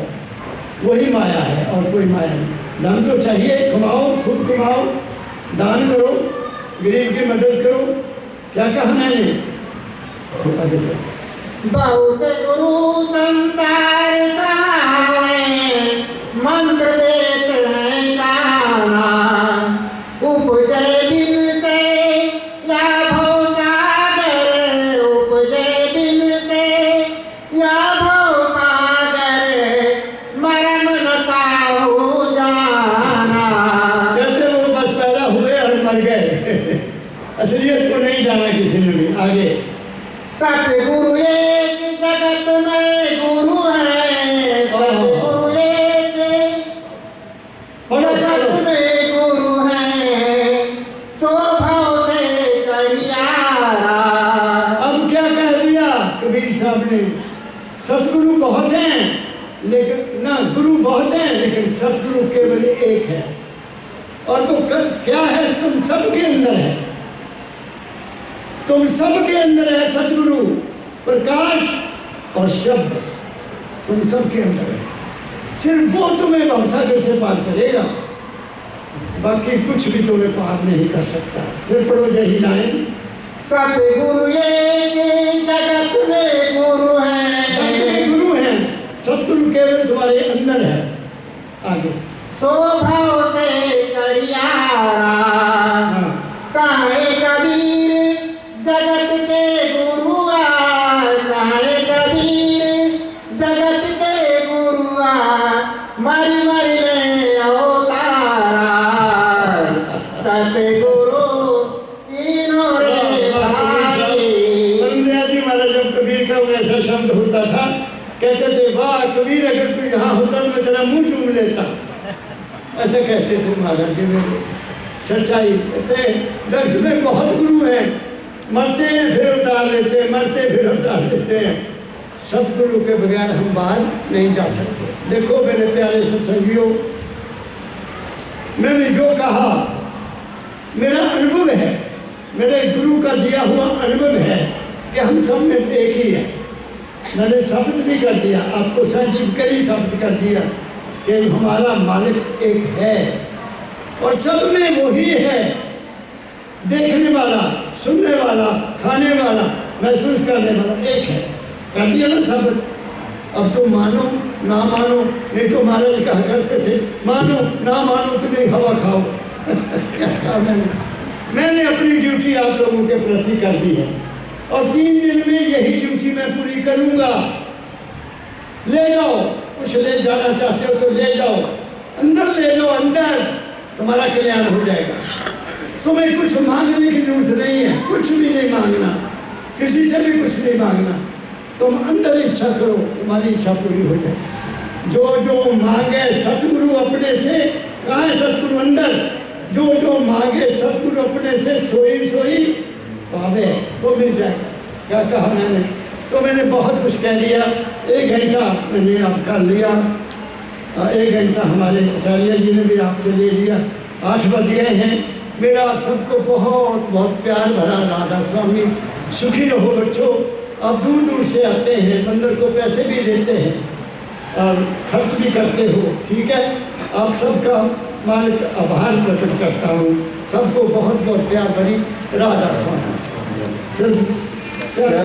[SPEAKER 1] वही माया है और कोई माया नहीं। धन तो चाहिए, कमाओ, खुद कमाओ, दान करो, गरीब की मदद करो। क्या कहा मैंने? आगे चलो।
[SPEAKER 3] बहुत गुरु संसार का है, मंत्र देते हैं काना, उपजे बिन से या भव सागर, उपजे बिन से या भव सागर, मरण न काहू जाना।
[SPEAKER 1] कहते वो बस पैदा हुए और मर गए, असलियत को नहीं जाना किसी ने भी। आगे
[SPEAKER 3] सतगुरु एक जगत में गुरु है, सतगुरु एक जगत में गुरु है, सो भाव से कड़ियारा।
[SPEAKER 1] अब क्या कह दिया कबीर साहब ने? सतगुरु बहुत हैं, लेकिन ना गुरु बहुत हैं, लेकिन सतगुरु केवल एक है। और वो क्या है? तुम सबके अंदर है, तुम सबके अंदर है सतगुरु, प्रकाश और शब्द तुम सबके अंदर है। सिर्फ वो तुम्हें भवसागर से पार करेगा, बाकी कुछ भी तुम्हें पार नहीं कर सकता। फिर पढ़ो यही लाइन,
[SPEAKER 3] सतगुरु एक जगत में गुरु है,
[SPEAKER 1] जगत में गुरु है, सतगुरु केवल तुम्हारे अंदर है। आगे
[SPEAKER 3] सो भाव से कड़ियारा। काहे कबीर जगत के गुरुआ, काहे कबीर जगत के गुरुआ, मरि मरि ले अवतारा। सतगुरु तीनों रे भाई।
[SPEAKER 1] बंदे जी महाराज जब कबीर का ऐसा शब्द होता था, कहते थे वाह कबीर, अगर तू यहाँ होता तो मैं तेरा मुंह चूम लेता। ऐसा कहते थे महाराज जी मेरे। सच्चाई कहते दर्श में बहुत गुरु हैं, मरते हैं फिर उतार लेते हैं, मरते फिर उतार लेते हैं। सतगुरु के बगैर हम बाहर नहीं जा सकते। देखो मेरे प्यारे सत्संगियों, मैंने जो कहा मेरा अनुभव है, मेरे गुरु का दिया हुआ अनुभव है कि हम सब में एक ही है। मैंने साबित भी कर दिया, आपको साइंटिफिकली साबित कर दिया कि हमारा मालिक एक है और सब में वही है। देखने वाला, सुनने वाला, खाने वाला, महसूस करने वाला एक है। कर दिया ना साबित। अब तुम मानो ना मानो, नहीं तो महाराज कहा करते थे मानो ना मानो तुम्हें हवा खाओ। क्या कहा मैंने अपनी ड्यूटी आप लोगों के प्रति कर दी है और 3 दिन में यही ड्यूटी मैं पूरी करूंगा। ले जाओ, कुछ ले जाना चाहते हो तो ले जाओ, अंदर ले जाओ, अंदर तुम्हारा कल्याण हो जाएगा। तुम्हें कुछ मांगने की जरूरत नहीं है, कुछ भी नहीं मांगना, किसी से भी कुछ नहीं मांगना। तुम अंदर इच्छा करो, तुम्हारी इच्छा पूरी हो जाएगी। जो जो मांगे सतगुरु अपने से, कहाँ है सतगुरु? अंदर। जो जो मांगे सतगुरु अपने से, सोई सोई पावे, वो मिल जाएगा। क्या कहा मैंने? तो मैंने बहुत कुछ कह दिया। 1 घंटा मैंने अब कर लिया, 1 घंटा हमारे आचार्य जी ने भी आपसे ले लिया। 8 बज गए हैं। मेरा आप सबको बहुत बहुत प्यार भरा राधा स्वामी। सुखी रहो बच्चों। आप दूर दूर से आते हैं, मंदिर को पैसे भी देते हैं और खर्च भी करते हो, ठीक है। आप सबका मैं आभार प्रकट करता हूँ। सबको बहुत बहुत प्यार भरी राधा स्वामी। सिर्फ